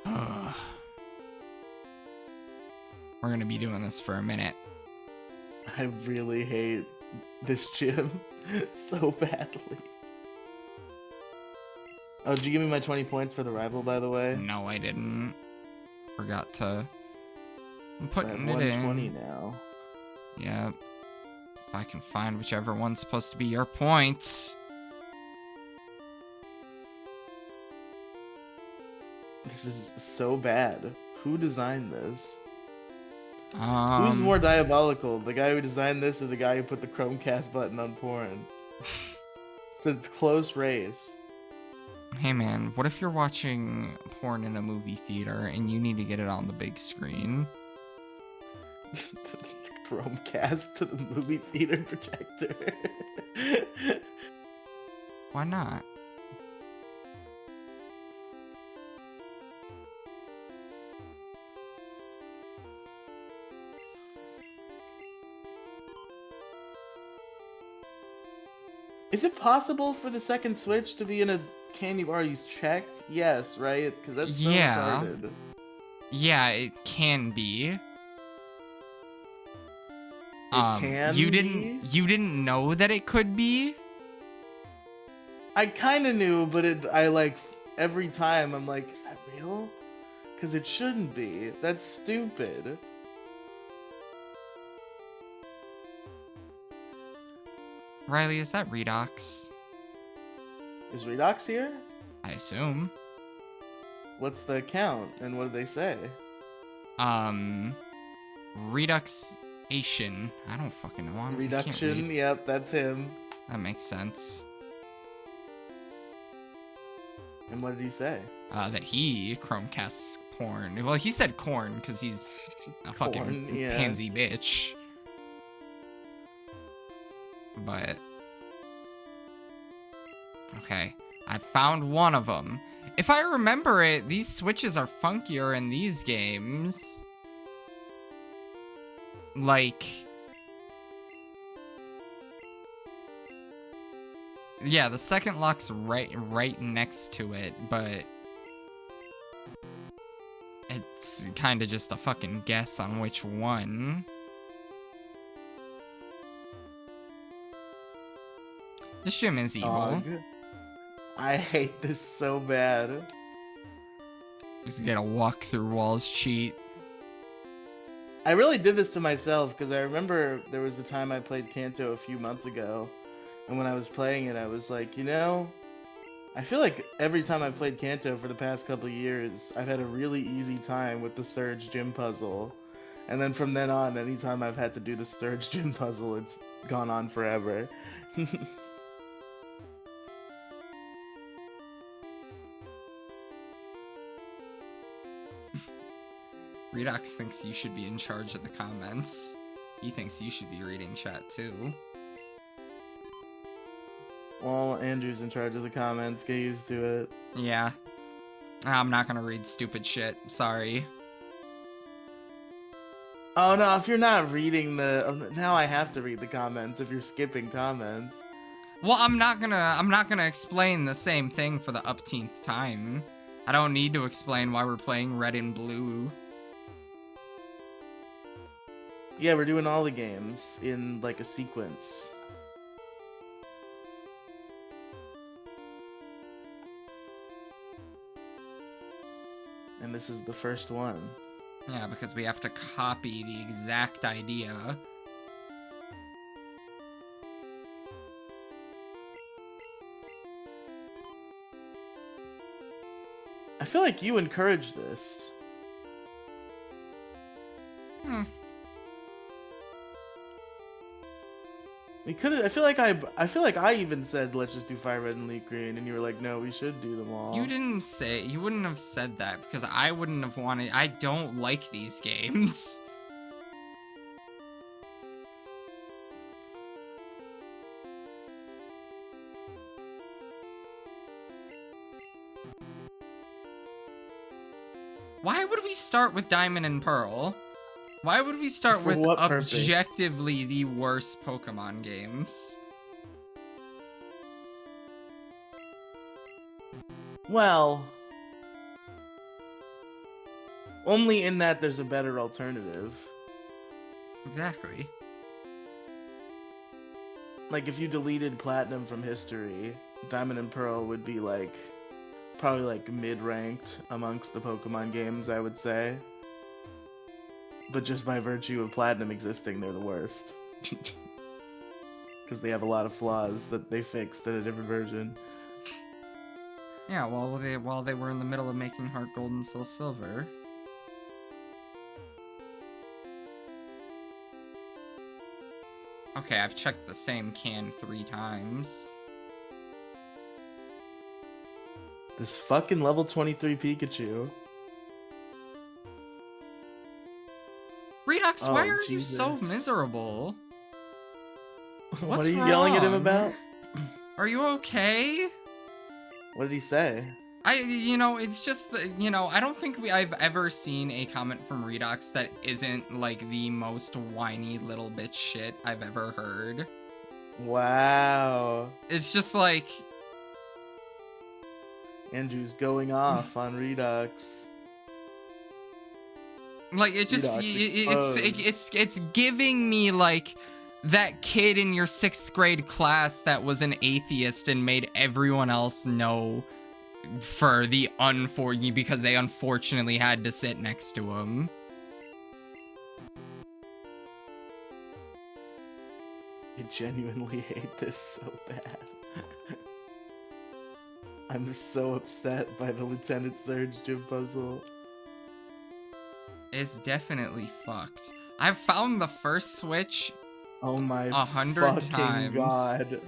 We're gonna be doing this for a minute. I really hate this gym so badly. Oh, did you give me my 20 points for the rival, by the way? No, I didn't. Forgot to... I'm putting it in. 120 now. Yep. If I can find whichever one's supposed to be your points. This is so bad. Who designed this? Who's more diabolical? The guy who designed this or the guy who put the Chromecast button on porn? It's a close race. Hey man, what if you're watching porn in a movie theater and you need to get it on the big screen? Chromecast to the movie theater projector. Why not? Is it possible for the second switch to be in a can you've already checked? Yes, right? Because that's so retarded. Yeah, it can be. You didn't know that it could be? I kind of knew, but every time I'm like, is that real? Because it shouldn't be. That's stupid. Riley, is that Redox? Is Redox here? I assume. What's the account and what did they say? Reduxation. I don't fucking know. I can't Reduction, read. yep, that's him. That makes sense. And what did he say? That he Chromecasts porn. Well, he said corn because he's a fucking Corn, yeah. pansy bitch. But okay, I found one of them. If I remember it, these switches are funkier in these games. Like, yeah, the second lock's right next to it, but it's kind of just a fucking guess on which one. This gym is evil. Dog. I hate this so bad. Just gotta walk through walls cheat. I really did this to myself because I remember there was a time I played Kanto a few months ago, and when I was playing it, I was like, you know, I feel like every time I've played Kanto for the past couple of years, I've had a really easy time with the Surge Gym Puzzle. And then from then on, anytime I've had to do the Surge Gym Puzzle, it's gone on forever. Redox thinks you should be in charge of the comments. He thinks you should be reading chat too. Well, Andrew's in charge of the comments. Get used to it. Yeah. I'm not gonna read stupid shit. Sorry. Oh no, if you're not reading now I have to read the comments if you're skipping comments. Well, I'm not gonna explain the same thing for the upteenth time. I don't need to explain why we're playing red and blue. Yeah, we're doing all the games in like a sequence. And this is the first one. Yeah, because we have to copy the exact idea. I feel like you encouraged this. We could. I feel like I even said let's just do Fire Red and Leaf Green, and you were like, no, we should do them all. You didn't say. You wouldn't have said that because I wouldn't have wanted. I don't like these games. Why would we start with Diamond and Pearl? Why would we start with objectively the worst Pokemon games? Well, only in that there's a better alternative. Exactly. Like if you deleted Platinum from history, Diamond and Pearl would be like probably like mid-ranked amongst the Pokemon games, I would say. But just by virtue of Platinum existing, they're the worst. Because they have a lot of flaws that they fixed in a different version. Yeah, while they were in the middle of making Heart Gold and Soul Silver. Okay, I've checked the same can 3 times. This fucking level 23 Pikachu. Redox, why are you so miserable? What are you yelling at him about? Are you okay? What did he say? It's just that, I don't think I've ever seen a comment from Redox that isn't, like, the most whiny little bitch shit I've ever heard. Wow. It's just like... Andrew's going off on Redox. Like, it just... It's giving me, like... that kid in your 6th grade class that was an atheist and made everyone else know for the because they unfortunately had to sit next to him. It genuinely hate this so bad. I'm so upset by the Lieutenant Surge gym puzzle. It's definitely fucked. I've found the first switch Oh my 100 fucking times. god.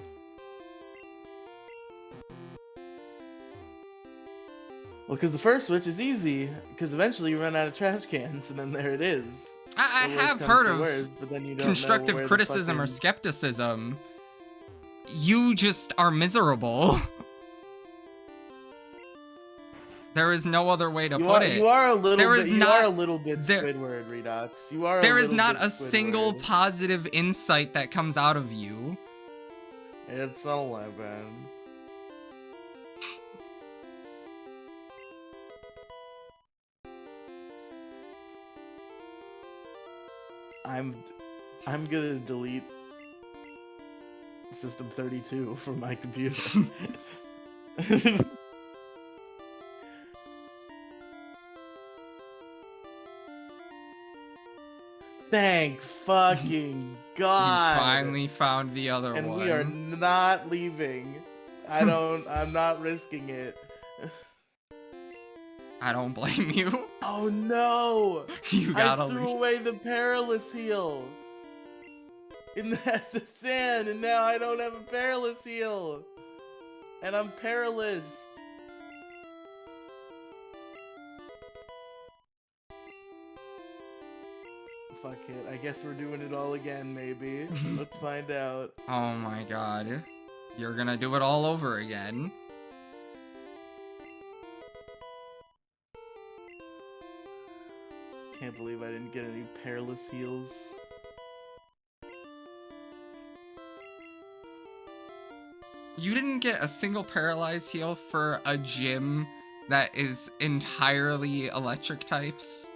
Well, because the first switch is easy, because eventually you run out of trash cans, and then there it is. I The worst have comes heard to of worst, but then you don't constructive know where the criticism or fucking... skepticism. You just are miserable. There is no other way to put it. You are a little There bit. is You not- are a little bit there- Squidward, Redox. You are. There a is little not bit a single Squidward. positive insight that comes out of you. It's a lie, man. I'm gonna delete System 32 from my computer. Thank fucking God. You finally found the other and one. we are not leaving. I'm not risking it. I don't blame you. Oh no! You gotta I threw leave. away the perilous heal in the SSN, and now I don't have a perilous heal, and I'm perilous. Fuck it. I guess we're doing it all again, maybe. Let's find out. Oh my god. You're gonna do it all over again. Can't believe I didn't get any perilous heals. You didn't get a single paralyzed heal for a gym that is entirely electric types?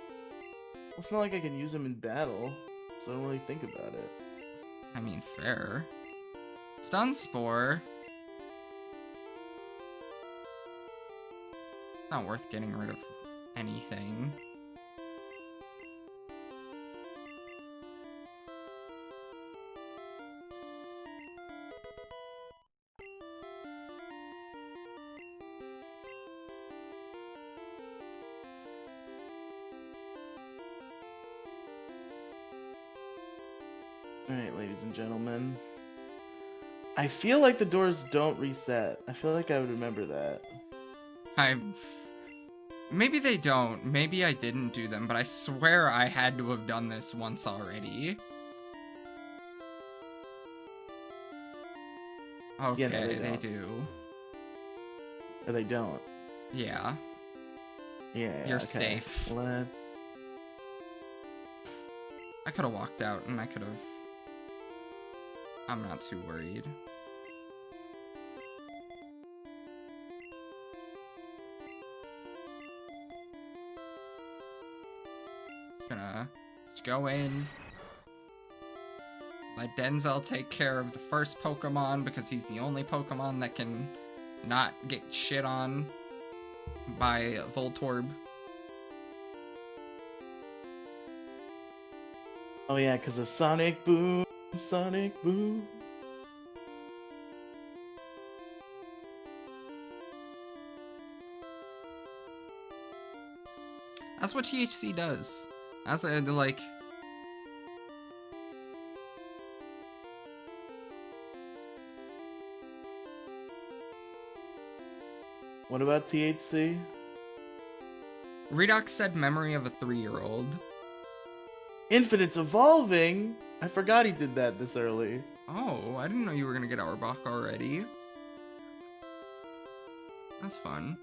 Well, it's not like I can use them in battle, so I don't really think about it. I mean, fair. Stun Spore. Not worth getting rid of anything. Alright, ladies and gentlemen. I feel like the doors don't reset. I feel like I would remember that. Maybe they don't. Maybe I didn't do them, but I swear I had to have done this once already. Okay, Yeah, no, they don't. do. Or they don't. Yeah. Yeah, You're okay. safe. Let's... I could have walked out and I could have... I'm not too worried. Just go in. Let Denzel take care of the first Pokemon because he's the only Pokemon that can not get shit on by Voltorb. Oh yeah, because of Sonic Boom, Sonic Boom. That's what THC does. That's like... What about THC? Redox said memory of a 3-year-old. Infinite's evolving? I forgot he did that this early. Oh, I didn't know you were gonna get Arbok already. That's fun.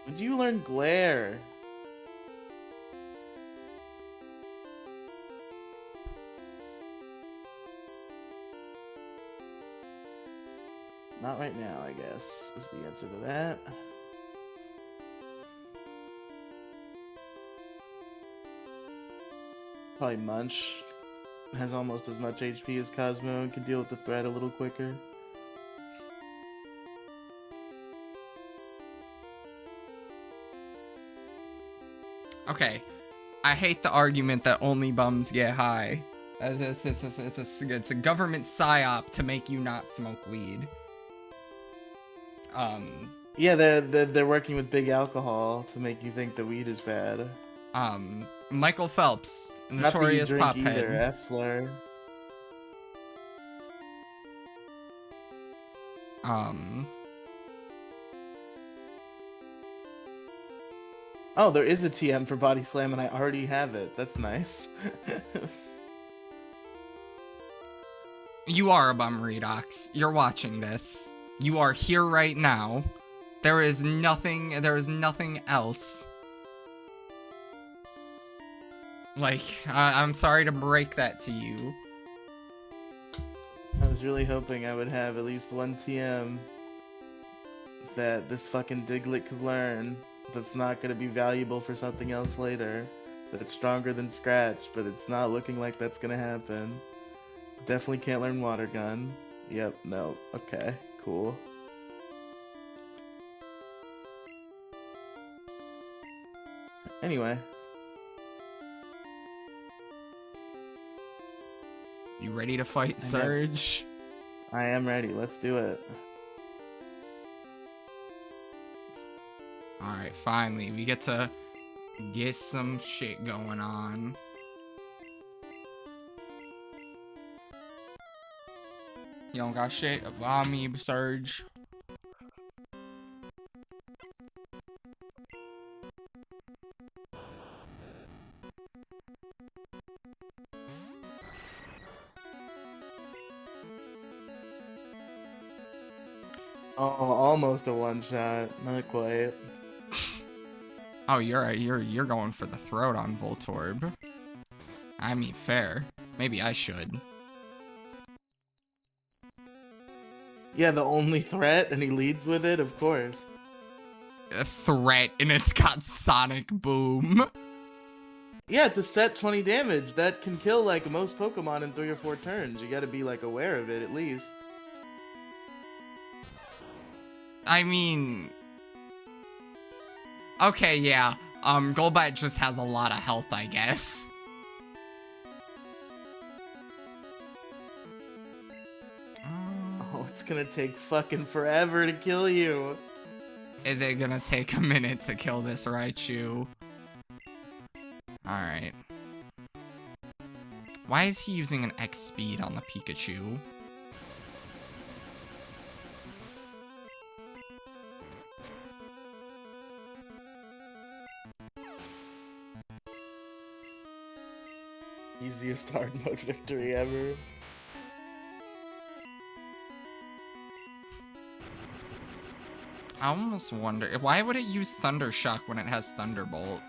When do you learn Glare? Not right now, I guess, is the answer to that. Probably Munch. Has almost as much HP as Cosmo and can deal with the threat a little quicker. Okay. I hate the argument that only bums get high. It's a government psyop to make you not smoke weed. Yeah, they're working with big alcohol to make you think that weed is bad. Michael Phelps, Not that you notorious drink pop either, head. F-slur. Oh, there is a TM for Body Slam, and I already have it. That's nice. You are a bum, Redox. You're watching this. You are here right now. There is nothing else. Like, I'm sorry to break that to you. I was really hoping I would have at least one TM that this fucking Diglett could learn that's not going to be valuable for something else later. That's stronger than Scratch, but it's not looking like that's going to happen. Definitely can't learn Water Gun. Yep, no. Okay, cool. Anyway. You ready to fight, Surge? I am ready. Let's do it. Alright, finally. We get to get some shit going on. You don't got shit about me, Surge. Oh, almost a one-shot. Not quite. Oh, you're going for the throat on Voltorb. I mean, fair. Maybe I should. Yeah, the only threat, and he leads with it, of course. A threat, and it's got Sonic Boom. Yeah, it's a set 20 damage. That can kill, like, most Pokemon in 3 or 4 turns. You gotta be, like, aware of it, at least. I mean... Okay, yeah. Golbat just has a lot of health, I guess. Oh, it's gonna take fucking forever to kill you. Is it gonna take a minute to kill this Raichu? Alright. Why is he using an X speed on the Pikachu? Easiest hard mode victory ever. I almost wonder, why would it use Thunder Shock when it has Thunderbolt?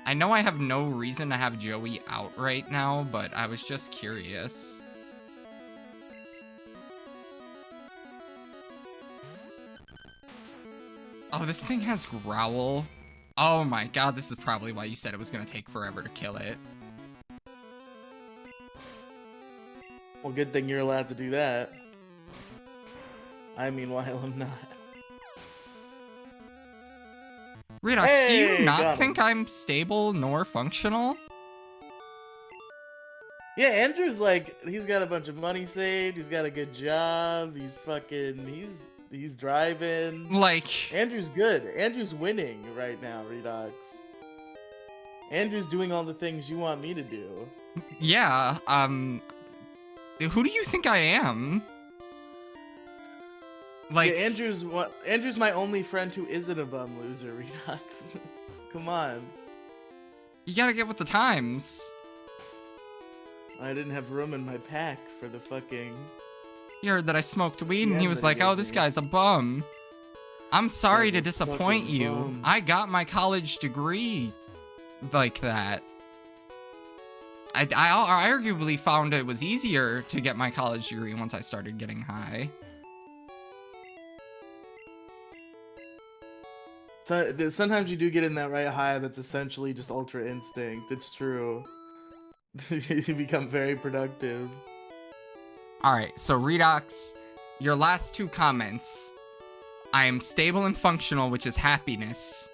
I know I have no reason to have Joey out right now, but I was just curious. Oh, this thing has Growl. Oh my god, this is probably why you said it was gonna take forever to kill it. Well, good thing you're allowed to do that. I meanwhile, I'm not. Redox, Hey, do you got not him. think I'm stable nor functional? Yeah, Andrew's like, he's got a bunch of money saved, he's got a good job, he's driving. Like... Andrew's good. Andrew's winning right now, Redox. Andrew's doing all the things you want me to do. Yeah, who do you think I am? Like... Yeah, Andrew's my only friend who isn't a bum loser, Redox. Come on. You gotta get with the times. I didn't have room in my pack for the fucking... He heard that I smoked weed and he Yeah, was but like, he oh, this doesn't. guy's a bum. I'm sorry to Guy's a disappoint fucking you. bum. I got my college degree like that. I arguably found it was easier to get my college degree once I started getting high. So, sometimes you do get in that right high that's essentially just Ultra Instinct. It's true. You become very productive. Alright, so Redox, your last 2 comments. I am stable and functional, which is happiness.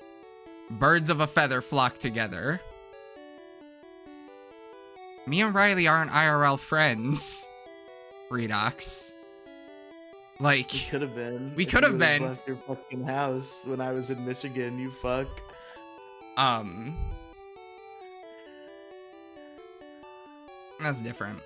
Birds of a feather flock together. Me and Riley aren't IRL friends. Redox. Like, We could have been. We if could you have would've been. left your fucking house when I was in Michigan, you fuck. That's different.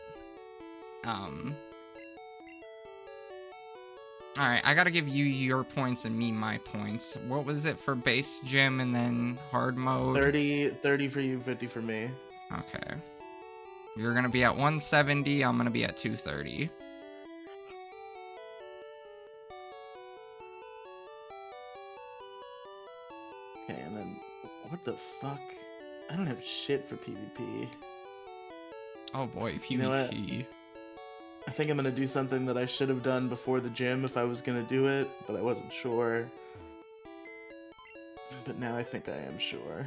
Alright, I gotta give you your points and me my points. What was it for base gym and then hard mode? 30 for you, 50 for me. Okay. You're gonna be at 170, I'm gonna be at 230. Okay, and then what the fuck? I don't have shit for PvP. Oh boy, PvP. You know what? I think I'm gonna do something that I should have done before the gym if I was gonna do it, but I wasn't sure. But now I think I am sure.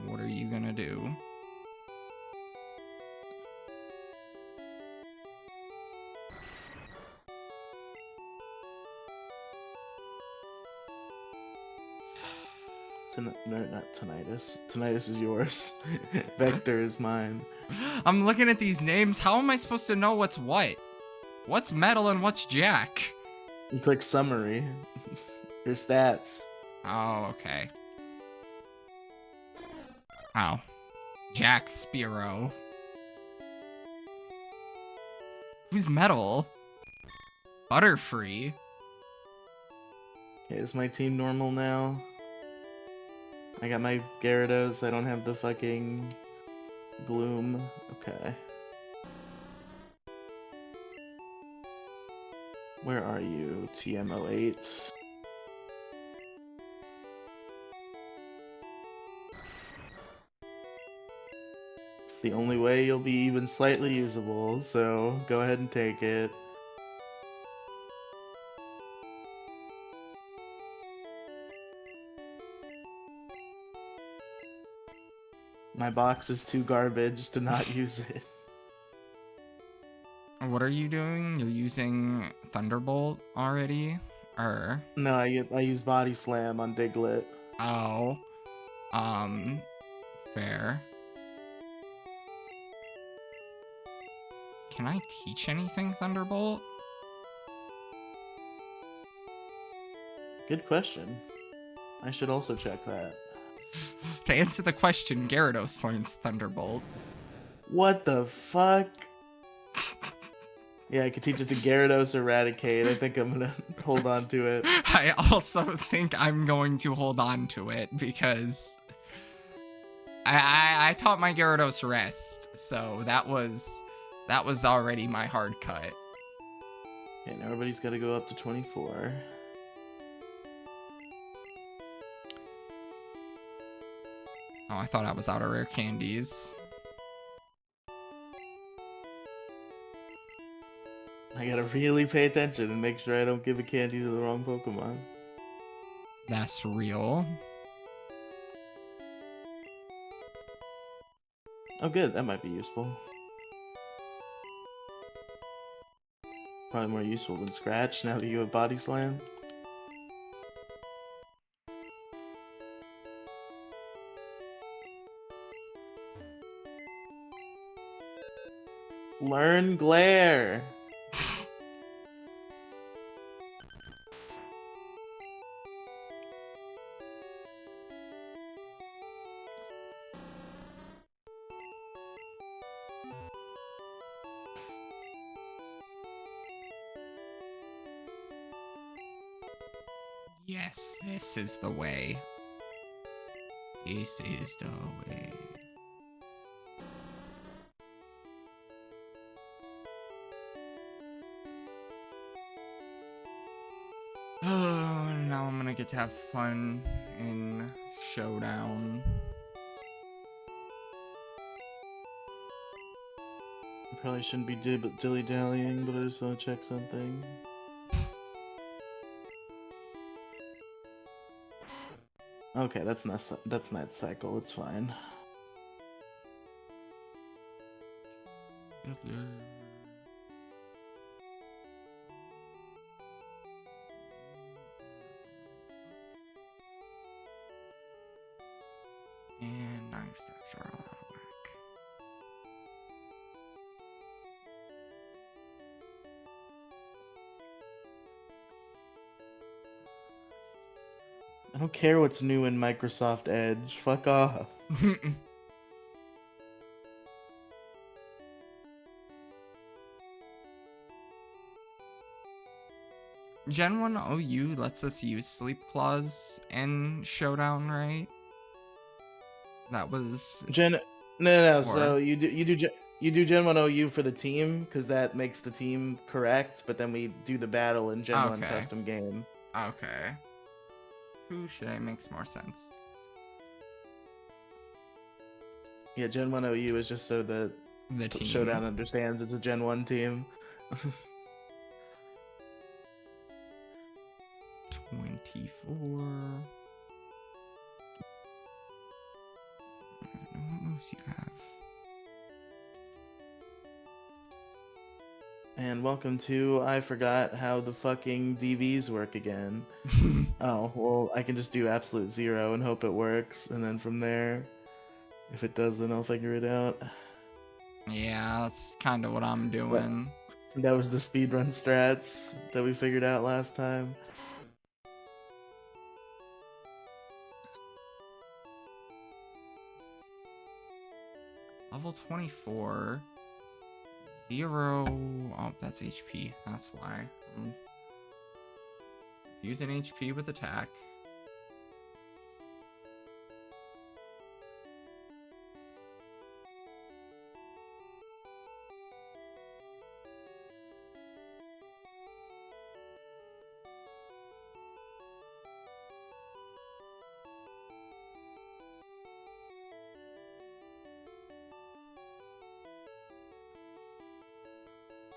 What are you gonna do? No, not tinnitus. Tinnitus is yours. Vector is mine. I'm looking at these names. How am I supposed to know what's what? What's metal and what's jack? You click summary. Your stats. Oh, okay. Oh. Jack Spiro. Who's metal? Butterfree. Okay, is my team normal now? I got my Gyarados, I don't have the fucking Gloom. Okay. Where are you, TM08? It's the only way you'll be even slightly usable, so go ahead and take it. My box is too garbage to not use it. What are you doing? You're using Thunderbolt already? Or... No, I use Body Slam on Diglett. Oh. Fair. Can I teach anything, Thunderbolt? Good question. I should also check that. To answer the question, Gyarados learns Thunderbolt. What the fuck? Yeah, I could teach it to Gyarados or Raticate. I think I'm gonna hold on to it. I also think I'm going to hold on to it because I taught my Gyarados Rest, so that was already my hard cut. Okay, now everybody's got to go up to 24. Oh, I thought I was out of rare candies. I gotta really pay attention and make sure I don't give a candy to the wrong Pokemon. That's real. Oh good, that might be useful. Probably more useful than Scratch now that you have Body Slam. Learn Glare! Yes, this is the way. This is the way. Oh, now I'm gonna get to have fun in Showdown. I probably shouldn't be dilly-dallying, but I just want to check something. Okay, that's Night Cycle, it's fine. And 9 stacks are all out of whack. don't care what's new in Microsoft Edge. Fuck off. Gen 1 OU lets us use Sleep Clause in Showdown, right? That was No. four. So you do Gen 1 OU for the team because that makes the team correct, but then we do the battle in Gen 1 Okay. custom game. Okay. Touche makes more sense. Yeah, Gen 1 OU is just so that The team. Showdown understands it's a Gen 1 team. 24. What moves you have? And welcome to I forgot how the fucking DVs work again. Oh, well, I can just do absolute 0 and hope it works, and then from there, if it doesn't, I'll figure it out. Yeah, that's kind of what I'm doing. That was the speedrun strats that we figured out last time. Level 24. 0. Oh, that's HP. That's why. I'm using HP with attack.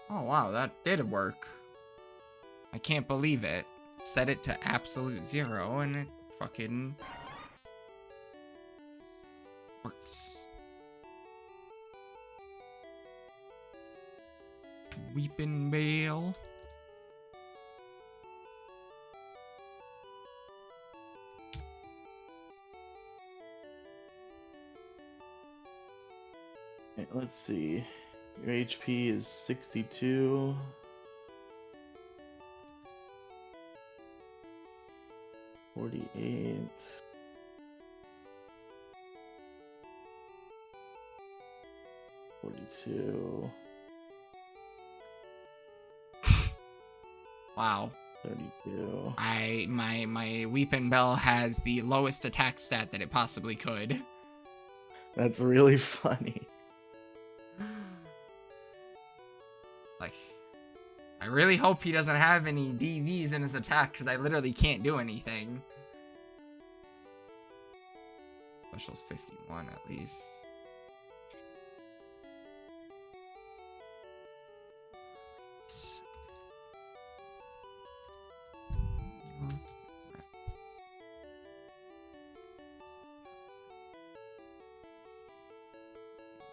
Oh wow, that did work. I can't believe it. Set it to absolute 0 and it fucking works. Weeping Bale. Okay, let's see. Your HP is 62. 48. 42. Wow. 32. My Weeping Bell has the lowest attack stat that it possibly could. That's really funny. Like, I really hope he doesn't have any DVs in his attack, because I literally can't do anything. Special's 51 at least.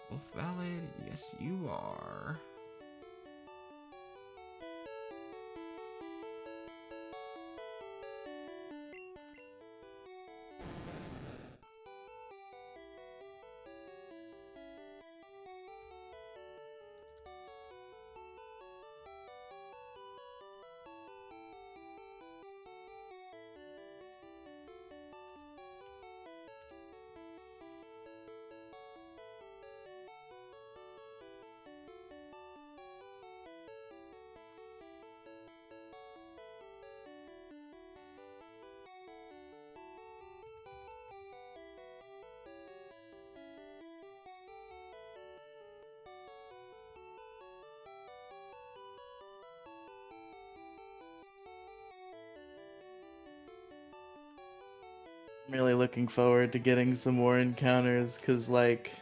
Both valid? Yes, you are. I'm really looking forward to getting some more encounters, because, like,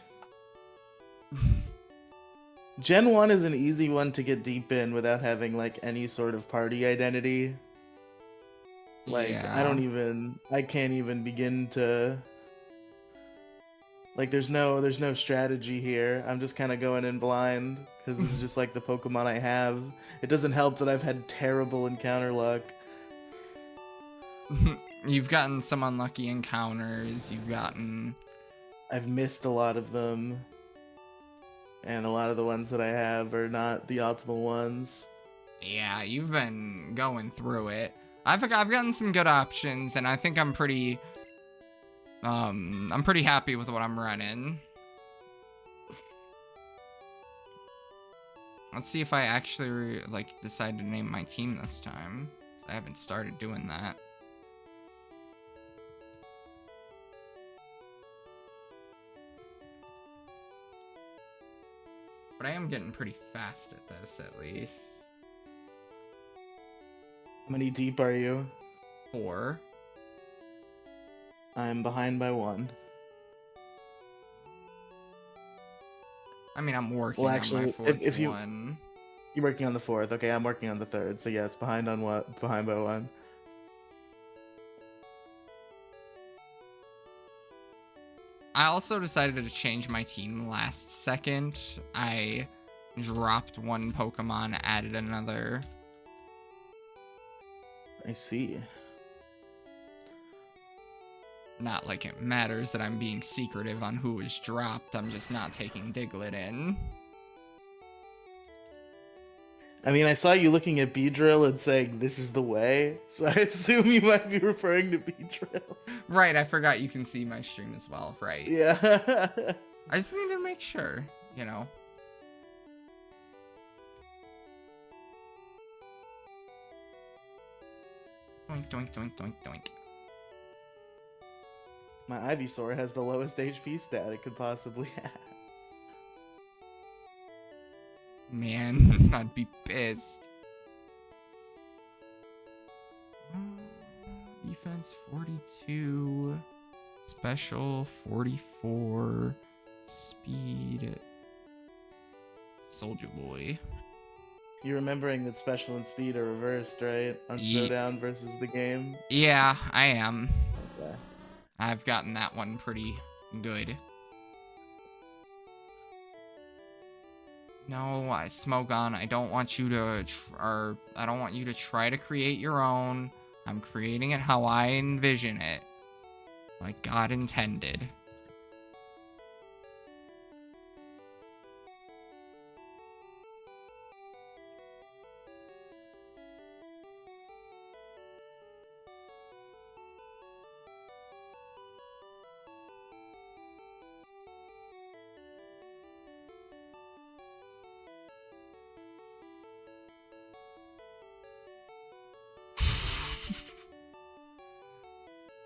Gen 1 is an easy one to get deep in without having, like, any sort of party identity. Like, Yeah. I can't even begin to, like, there's no strategy here. I'm just kind of going in blind, because this is just, like, the Pokemon I have. It doesn't help that I've had terrible encounter luck. You've gotten some unlucky encounters. I've missed a lot of them. And a lot of the ones that I have are not the optimal ones. Yeah, you've been going through it. I've gotten some good options, and I think I'm pretty happy with what I'm running. Let's see if I actually like decide to name my team this time. I haven't started doing that. But I am getting pretty fast at this, at least. How many deep are you? 4. I'm behind by 1. I mean, I'm working Well, on actually, my 4th if you one. you're working on the 4th, okay, I'm working on the 3rd. So yes, behind on what? Behind by 1. I also decided to change my team last second. I dropped one Pokemon, added another. I see. Not like it matters that I'm being secretive on who was dropped. I'm just not taking Diglett in. I mean, I saw you looking at Beedrill and saying, "This is the way," so I assume you might be referring to Beedrill. Right, I forgot you can see my stream as well, right? Yeah. I just need to make sure, you know. Doink, doink, doink, doink, doink. My Ivysaur has the lowest HP stat it could possibly have. Man, I'd be pissed. Defense 42, special 44, speed, Soldier Boy. You're remembering that special and speed are reversed, right? On Showdown versus the game? Yeah, I am. Yeah. I've gotten that one pretty good. No, Smogon, I don't want you to, I don't want you to try to create your own. I'm creating it how I envision it. Like God intended.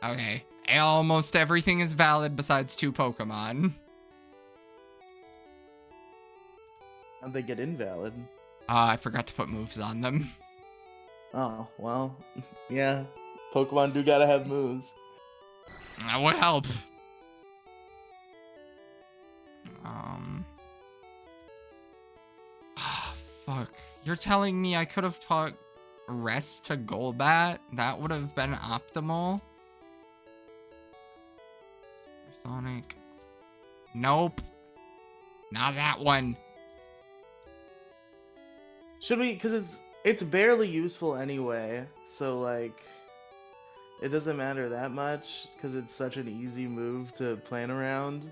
Okay, almost everything is valid besides 2 Pokemon. How'd they get invalid? I forgot to put moves on them. Oh, well, yeah. Pokemon do gotta have moves. That would help. Fuck. You're telling me I could have taught Rest to Golbat? That would have been optimal? Sonic. Nope. Not that one. Should we? Because it's barely useful anyway, so like, it doesn't matter that much because it's such an easy move to plan around.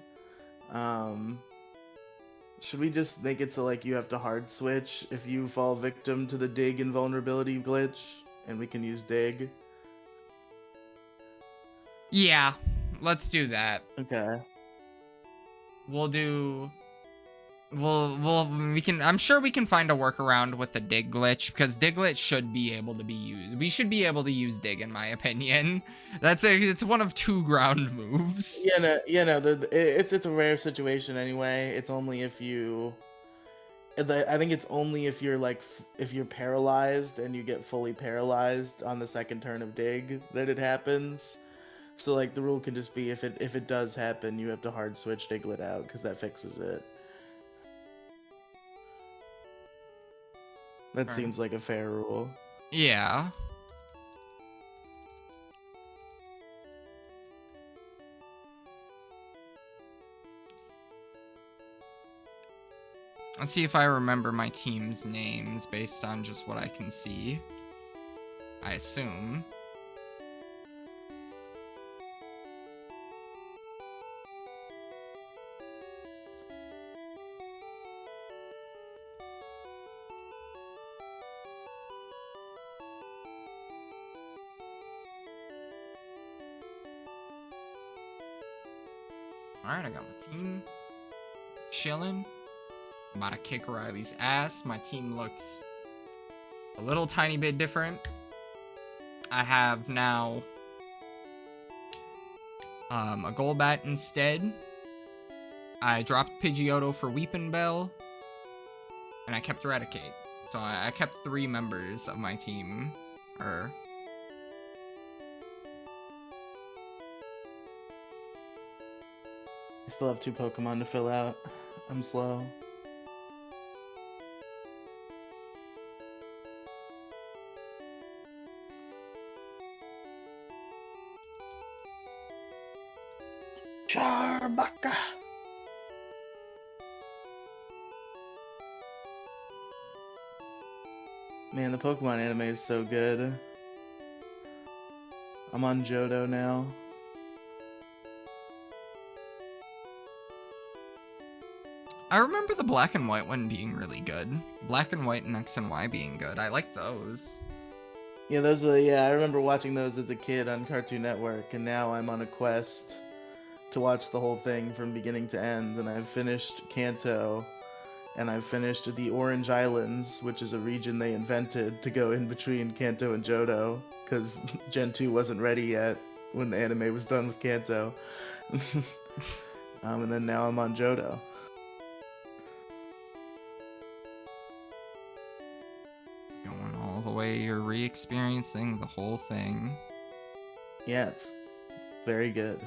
Should we just make it so like you have to hard switch if you fall victim to the dig invulnerability glitch, and we can use dig? Yeah, let's do that. Okay. I'm sure we can find a workaround with the dig glitch, because Diglett should be able to be used. We should be able to use dig, in my opinion. It's one of 2 ground moves. It's a rare situation anyway. It's only if you, I think it's only if you're like, if you're paralyzed and you get fully paralyzed on the second turn of dig that it happens. So like the rule can just be if it does happen, you have to hard switch Diglett out because that fixes it. That seems like a fair rule. Yeah. Let's see if I remember my team's names based on just what I can see. I assume. Alright, I got my team. Chilling. I'm about to kick Riley's ass. My team looks a little tiny bit different. I have now a Golbat instead. I dropped Pidgeotto for Weeping Bell. And I kept Eradicate. So I kept 3 members of my team. I still have 2 Pokemon to fill out. I'm slow. Charbaka. Man, the Pokemon anime is so good. I'm on Johto now. I remember the black and white one being really good. Black and white and X and Y being good. I like those. Yeah, those are, yeah, I remember watching those as a kid on Cartoon Network, and now I'm on a quest to watch the whole thing from beginning to end, and I've finished Kanto, and I've finished the Orange Islands, which is a region they invented to go in between Kanto and Johto, because Gen 2 wasn't ready yet when the anime was done with Kanto. And then now I'm on Johto. Going all the way, you're re-experiencing the whole thing. Yeah, it's very good.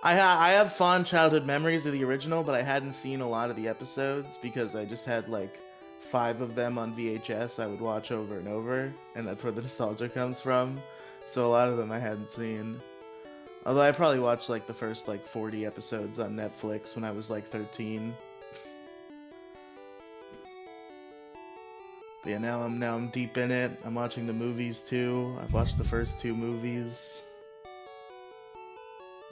I have fond childhood memories of the original, but I hadn't seen a lot of the episodes because I just had like 5 of them on VHS I would watch over and over, and that's where the nostalgia comes from. So a lot of them I hadn't seen. Although I probably watched like the first like 40 episodes on Netflix when I was like 13. But yeah, now I'm deep in it. I'm watching the movies too. I've watched the first 2 movies.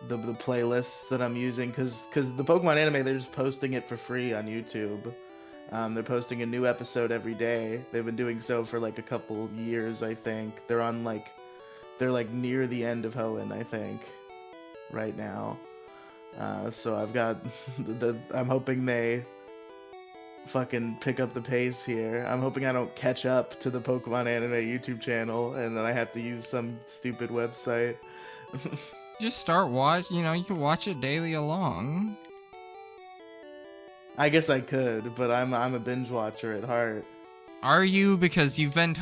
The playlists that I'm using, because the Pokemon anime, they're just posting it for free on YouTube. They're posting a new episode every day. They've been doing so for like a couple years, I think. They're like near the end of Hoenn, I think, right now. So I've got I'm hoping they fucking pick up the pace here. I'm hoping I don't catch up to the Pokemon anime YouTube channel and then I have to use some stupid website. Just start you can watch it daily along. I guess I could, but I'm a binge watcher at heart. Are you? Because you've been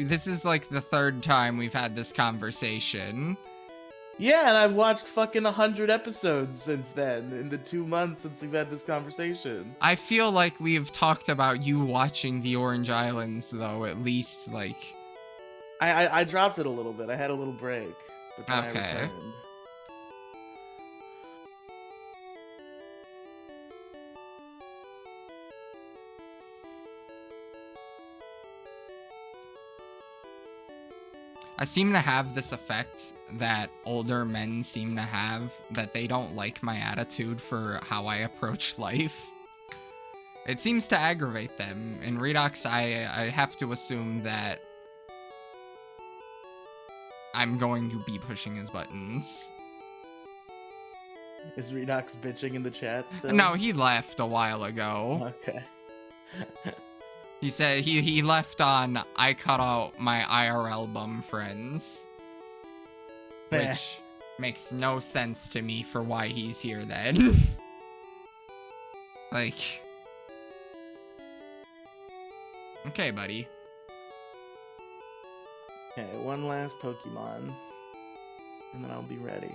this is like the 3rd time we've had this conversation. Yeah, and I've watched fucking 100 episodes since then, in the 2 months since we've had this conversation. I feel like we've talked about you watching the Orange Islands, though, at least, like... I dropped it a little bit. I had a little break, but then I returned. I seem to have this effect that older men seem to have, that they don't like my attitude for how I approach life. It seems to aggravate them. In Redox, I have to assume that I'm going to be pushing his buttons. Is Redox bitching in the chat still? No, he left a while ago. Okay. He said he left on I cut out my IRL bum friends. Which makes no sense to me for why he's here then. Like... Okay, buddy. Okay, one last Pokemon. And then I'll be ready.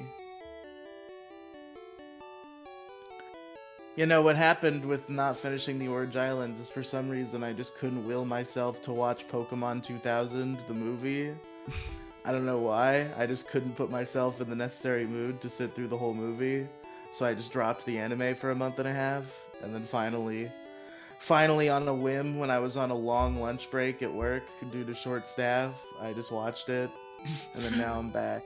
You know, what happened with not finishing the Orange Islands is for some reason I just couldn't will myself to watch Pokemon 2000, the movie. I don't know why. I just couldn't put myself in the necessary mood to sit through the whole movie. So I just dropped the anime for a month and a half. And then finally on a whim, when I was on a long lunch break at work due to short staff, I just watched it. And then now I'm back.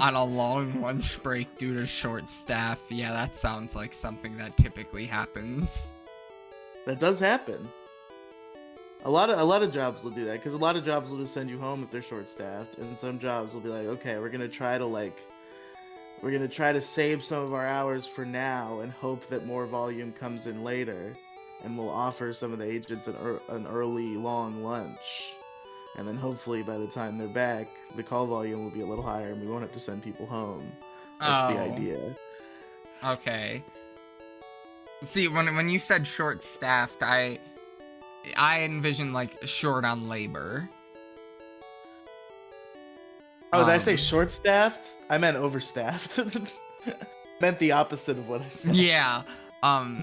On a long lunch break due to short staff. Yeah, that sounds like something that typically happens. That does happen. A lot of jobs will do that, because a lot of jobs will just send you home if they're short-staffed, and some jobs will be like, okay, we're gonna try to like We're gonna try to save some of our hours for now and hope that more volume comes in later, and we'll offer some of the agents an early long lunch. And then hopefully by the time they're back, the call volume will be a little higher and we won't have to send people home. That's the Oh, idea. okay. See, when you said short-staffed, I envisioned like short on labor. Oh, did I say Um, short staffed? I meant overstaffed. Meant the opposite of what I said. yeah.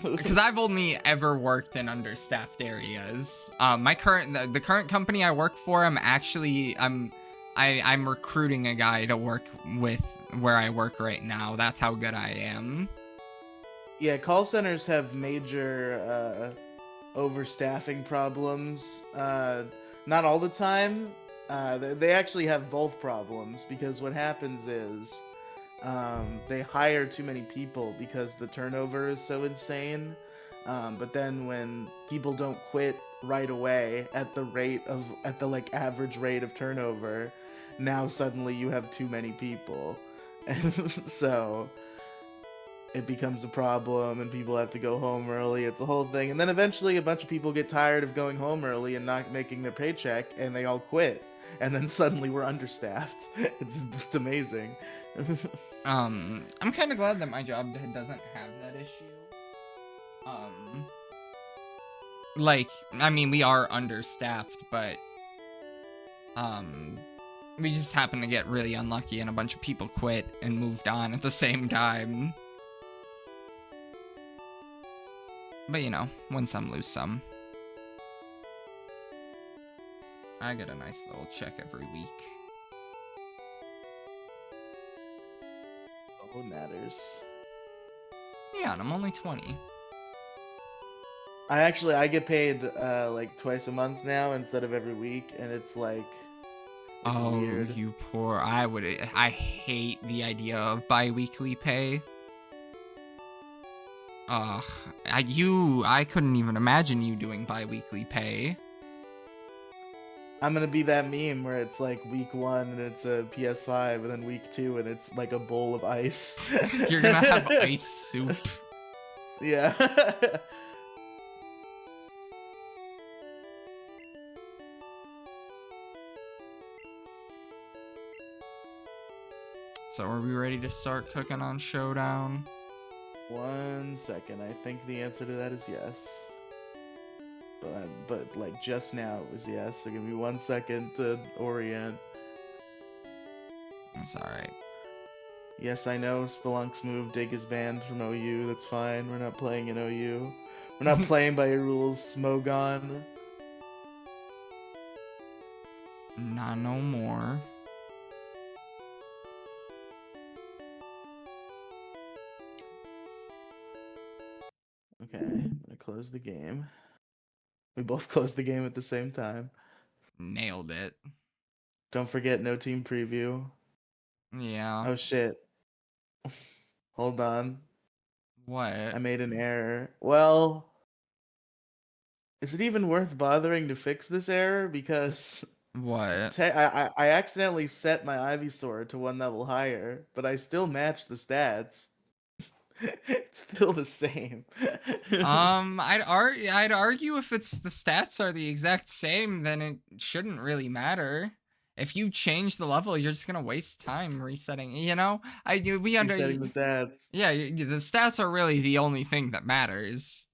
Because I've only ever worked in understaffed areas. My the current company I work for, I'm recruiting a guy to work with where I work right now. That's how good I am. Yeah, call centers have major overstaffing problems. Not all the time. They actually have both problems because what happens is they hire too many people because the turnover is so insane. But then when people don't quit right away at the like average rate of turnover, now suddenly you have too many people, and so it becomes a problem and people have to go home early. It's a whole thing. And then eventually a bunch of people get tired of going home early and not making their paycheck and they all quit. And then suddenly we're understaffed. It's amazing. I'm kind of glad that my job doesn't have that issue. Um, like, I mean, we are understaffed, but um, we just happen to get really unlucky and a bunch of people quit and moved on at the same time. But you know, win some, lose some. I get a nice little check every week. All that matters. Yeah, and I'm only 20. I get paid like twice a month now instead of every week, and it's like it's Oh, weird. you poor. I hate the idea of bi-weekly pay. Ugh, I couldn't even imagine you doing bi-weekly pay. I'm gonna be that meme where it's like week 1 and it's a PS5, and then week 2 and it's like a bowl of ice. You're gonna have ice soup. Yeah. So are we ready to start cooking on Showdown? 1 second. I think the answer to that is yes. But like just now it was yes. So give me 1 second to orient. It's alright. Yes, I know Spelunk's move. Dig is banned from OU. That's fine. We're not playing in OU. We're not playing by your rules, Smogon. Not no more. Okay, I'm gonna close the game. We both closed the game at the same time. Nailed it. Don't forget no team preview. Yeah. Oh shit. Hold on. What? I made an error. Well, is it even worth bothering to fix this error? Because What? I accidentally set my Ivysaur to 1 level higher, but I still match the stats. It's still the same. I'd argue if it's the stats are the exact same, then it shouldn't really matter. If you change the level, you're just gonna waste time resetting. You know, we under Resetting the stats. yeah, the stats are really the only thing that matters.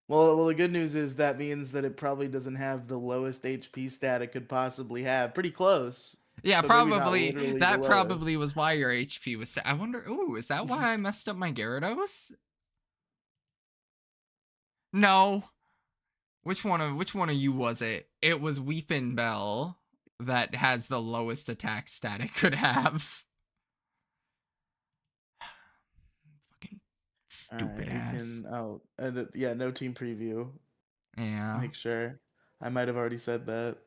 Well, the good news is that means that it probably doesn't have the lowest HP stat it could possibly have. Pretty close, Yeah, but maybe not probably literally the that lowest. probably was why your HP was. I wonder. Ooh, is that why I messed up my Gyarados? No. Which one of you was it? It was Weepin' Bell that has the lowest attack stat it could have. Fucking All stupid right, we ass. can. Oh, and yeah, no team preview. Yeah. Make sure. I might have already said that,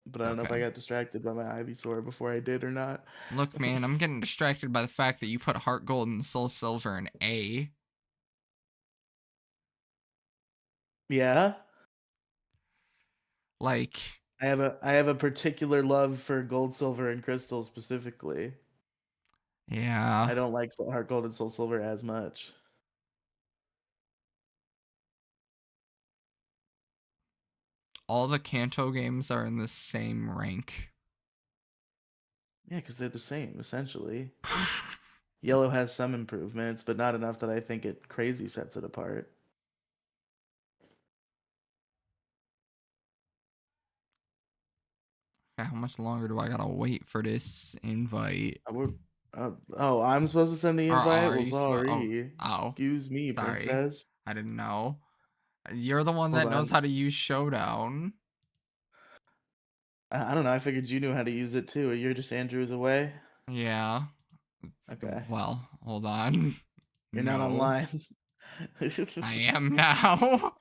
but I don't know if I Okay. got distracted by my Ivysaur before I did or not. Look, man, I'm getting distracted by the fact that you put Heart Gold and Soul Silver in A. Yeah, Like, I have a particular love for gold, silver, and crystal specifically. Yeah. I don't like Heart Gold and Soul Silver as much. All the Kanto games are in the same rank. Yeah, because they're the same, essentially. Yellow has some improvements, but not enough that I think it crazy sets it apart. Okay, how much longer do I gotta wait for this invite? Oh, I'm supposed to send the Or invite? are Well, you supposed? Oh, sorry. oh, Excuse me, sorry. princess. I didn't know. You're the one Hold that knows on. how to use Showdown. I don't know. I figured you knew how to use it too. You're just Andrew's away. Yeah. Okay. Well, hold on. You're not No, online. I am now.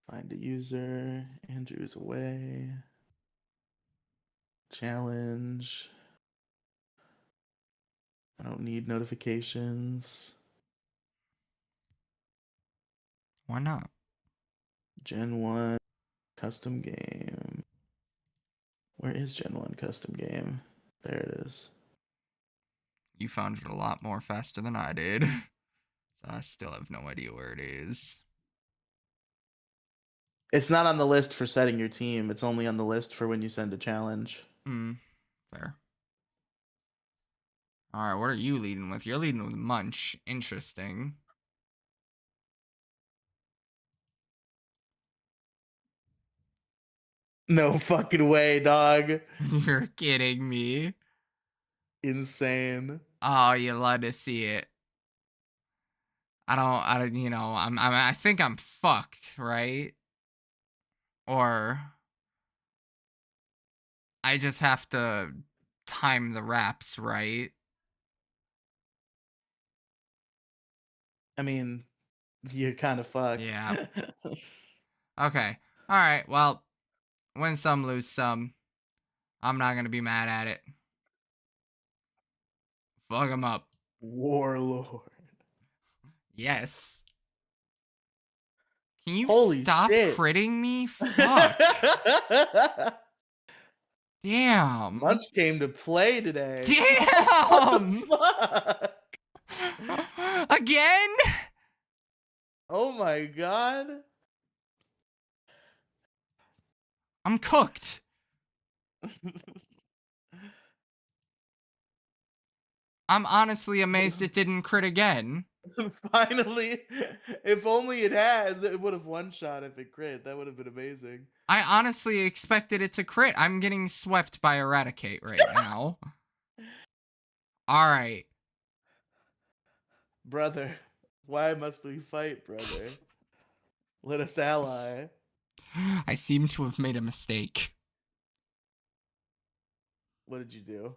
Find a user. Andrew's away. Challenge. I don't need notifications. Why not? Gen 1 custom game. Where is Gen 1 custom game? There it is. You found it a lot more faster than I did. So I still have no idea where it is. It's not on the list for setting your team. It's only on the list for when you send a challenge. Fair. Alright, what are you leading with? You're leading with Munch. Interesting. No fucking way, dog. You're kidding me. Insane. Oh, you love to see it. I think I'm fucked, right? Or I just have to time the raps right. I mean, you're kind of fucked. Yeah. Okay. Alright, well, win some, lose some. I'm not gonna be mad at it. Fuck him up. Warlord. Yes. Can you Holy stop shit. critting me? Fuck. Damn. Munch came to play today. What the Damn. fuck? Again? Oh my god. I'm cooked. I'm honestly amazed it didn't crit again. Finally, if only it had, it would have one shot if it crit. That would have been amazing. I honestly expected it to crit. I'm getting swept by Eradicate right now. Alright. Brother, why must we fight, brother? Let us ally. I seem to have made a mistake. What did you do?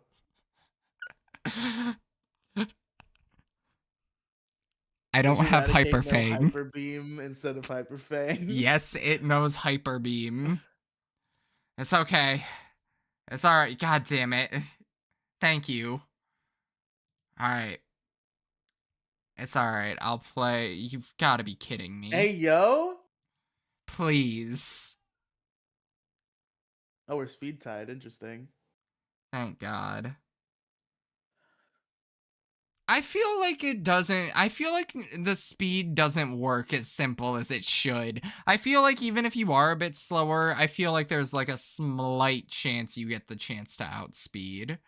I don't Does have Hyper Eradicate know Fang. Hyper Beam instead of Hyper Fang? Yes, it knows Hyper Beam. It's okay. It's alright. God damn it. Thank you. Alright. It's alright. I'll play. You've got to be kidding me. Hey, yo! Please. Oh, we're speed tied. Interesting. Thank God. I feel like it doesn't. I feel like the speed doesn't work as simple as it should. I feel like even if you are a bit slower, I feel like there's like a slight chance you get the chance to outspeed.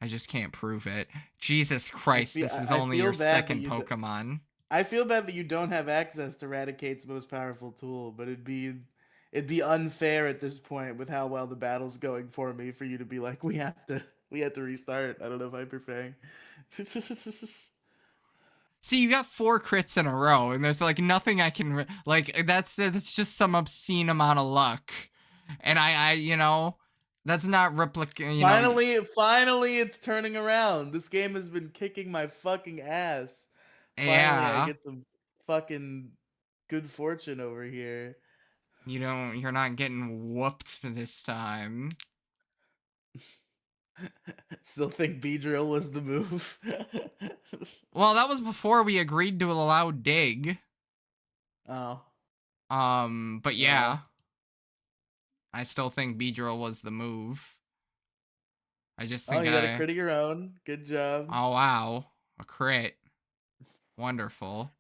I just can't prove it. Jesus Christ, this is only your second Pokemon. I feel bad that you don't have access to Eradicate's most powerful tool, but it'd be unfair at this point with how well the battle's going for me for you to be like, we have to restart. I don't know, Hyper Fang. See, you got 4 crits in a row, and there's like nothing I can like. That's just some obscene amount of luck, and that's not replica. Finally, it's turning around. This game has been kicking my fucking ass. Finally, I Yeah. get some fucking good fortune over here. You're not getting whooped this time. Still think Beedrill was the move. Well, that was before we agreed to allow dig. Oh. But yeah. I still think Beedrill was the move. I just Oh, think you got a crit of your own. Good job. Oh, wow. A crit. Wonderful.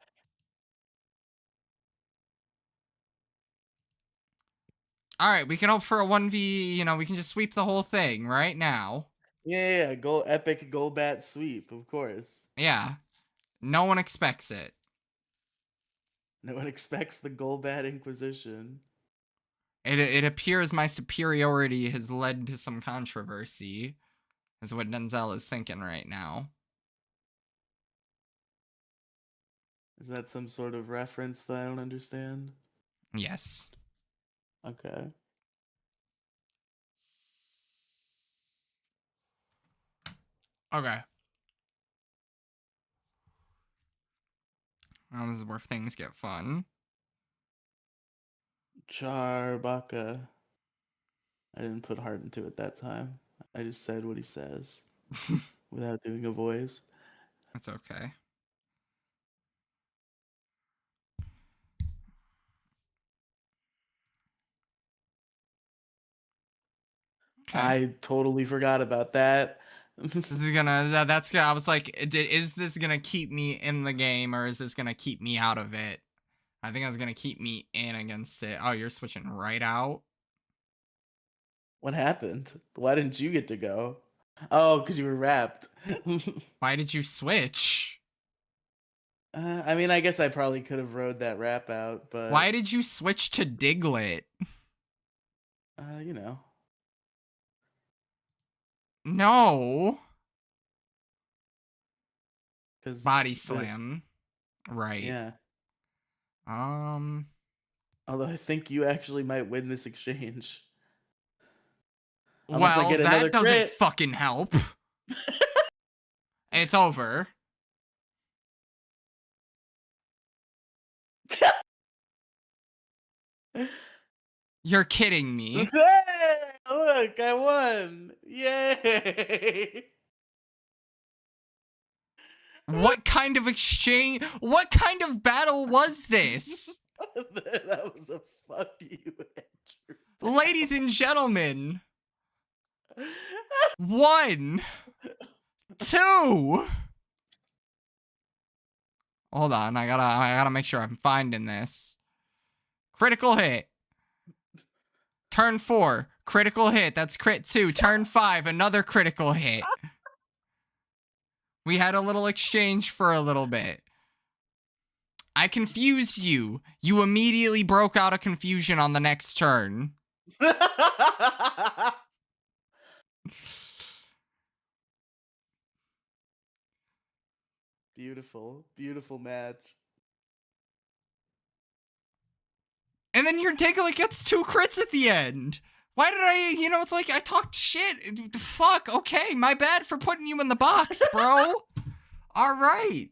Alright, we can hope for a 1v, we can just sweep the whole thing right now. Yeah, epic Golbat sweep, of course. Yeah. No one expects it. No one expects the Golbat Inquisition. It appears my superiority has led to some controversy, is what Denzel is thinking right now. Is that some sort of reference that I don't understand? Yes. Okay. Okay. Well, this is where things get fun. Charbaka. I didn't put heart into it that time. I just said what he says without doing a voice. That's okay. Okay. I totally forgot about that. This is I was like, is this gonna keep me in the game or is this gonna keep me out of it? I think it's gonna keep me in against it. Oh, you're switching right out? What happened? Why didn't you get to go? Oh, because you were wrapped. Why did you switch? I mean, I guess I probably could have rode that wrap out, but Why did you switch to Diglett? you know. No. Body This, slam. Right. yeah. Um. Although I think you actually might win this exchange. Unless I Well, get another that doesn't crit. fucking help. It's over. You're kidding me. Hey, look, I won. Yay. What kind of exchange? What kind of battle was this? That was a fuck you, Andrew. Ladies and gentlemen. 1, 2. Hold on, I gotta make sure I'm finding this. Critical hit. Turn 4, critical hit. That's crit 2. Turn 5, another critical hit. We had a little exchange for a little bit. I confused you. You immediately broke out of confusion on the next turn. Beautiful, beautiful match. And then your Diglett gets 2 crits at the end. Why did I, it's like I talked shit. Fuck, okay, my bad for putting you in the box, bro. All right.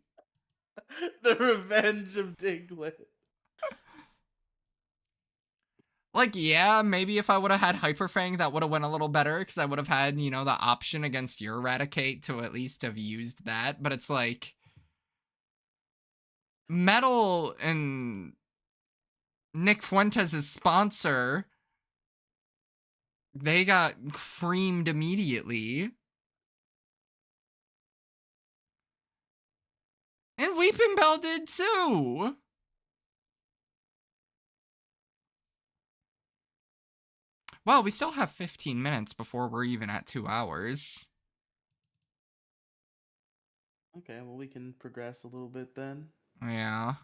The revenge of Diglett. Like, yeah, maybe if I would have had Hyper Fang, that would have went a little better, because I would have had, the option against your Eradicate to at least have used that. But it's like, Metal and Nick Fuentes' sponsor, they got creamed immediately. And Weeping Bell did too. Well, we still have 15 minutes before we're even at 2 hours. Okay, well, we can progress a little bit then. Yeah.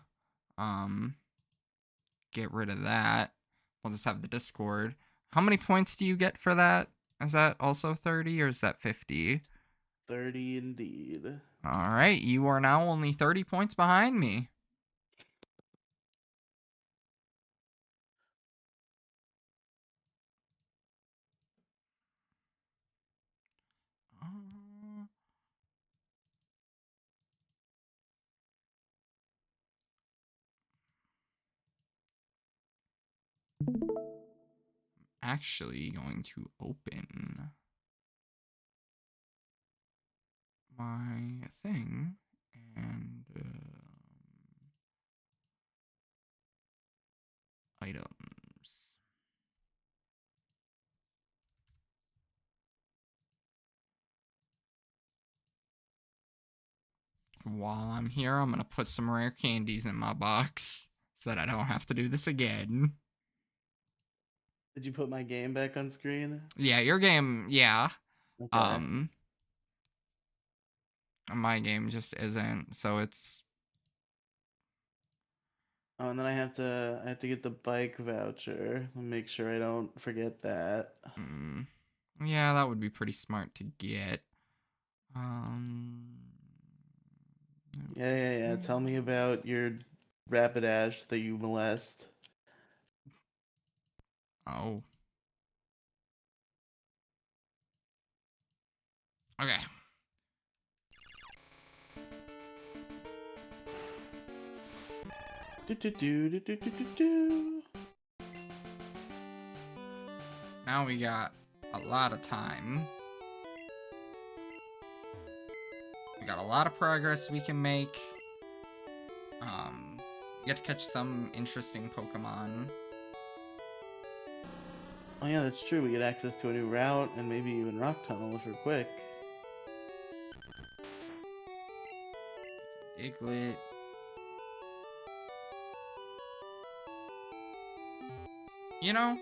Get rid of that. We'll just have the Discord. How many points do you get for that? Is that also 30 or is that 50? 30 indeed. All right, you are now only 30 points behind me. Actually going to open my thing and items. While I'm here, I'm gonna put some rare candies in my box so that I don't have to do this again. Did you put my game back on screen? Yeah, your game, yeah. Okay. My game just isn't, so it's... Oh, and then I have to get the bike voucher. I'll make sure I don't forget that. Yeah, that would be pretty smart to get. Um... Yeah. Tell me about your Rapidash that you molest. Oh. Okay. Now we got a lot of time. We got a lot of progress we can make. We get to catch some interesting Pokemon. Oh yeah, that's true. We get access to a new route and maybe even Rock Tunnel if we're quick. Diglett. You know,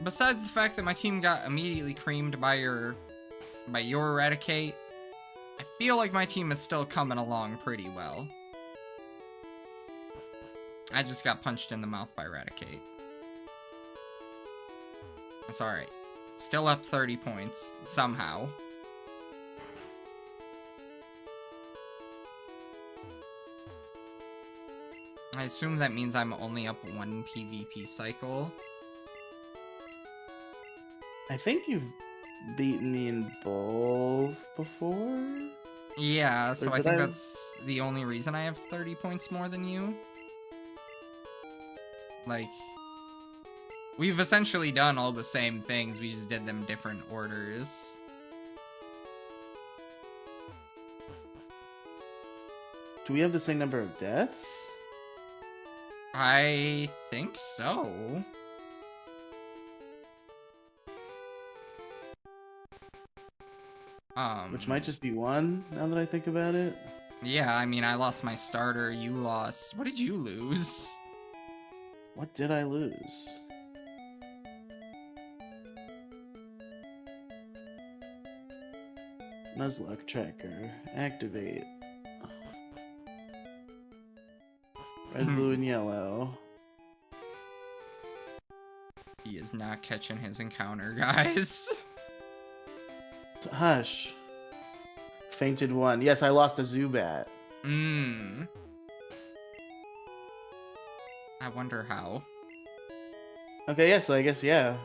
besides the fact that my team got immediately creamed by your Eradicate, I feel like my team is still coming along pretty well. I just got punched in the mouth by Eradicate. That's alright. Still up 30 points, somehow. I assume that means I'm only up 1 PvP cycle. I think you've beaten me in both before? Yeah, so I think that's the only reason I have 30 points more than you. Like, we've essentially done all the same things, we just did them different orders. Do we have the same number of deaths? I think so. Which might just be one, now that I think about it. Yeah, I mean, I lost my starter, you lost... What did you lose? What did I lose? Nuzlocke tracker. Activate. Red, blue, and yellow. He is not catching his encounter, guys. Hush. Fainted one. Yes, I lost a Zubat. I wonder how. Okay, yeah, so I guess, yeah.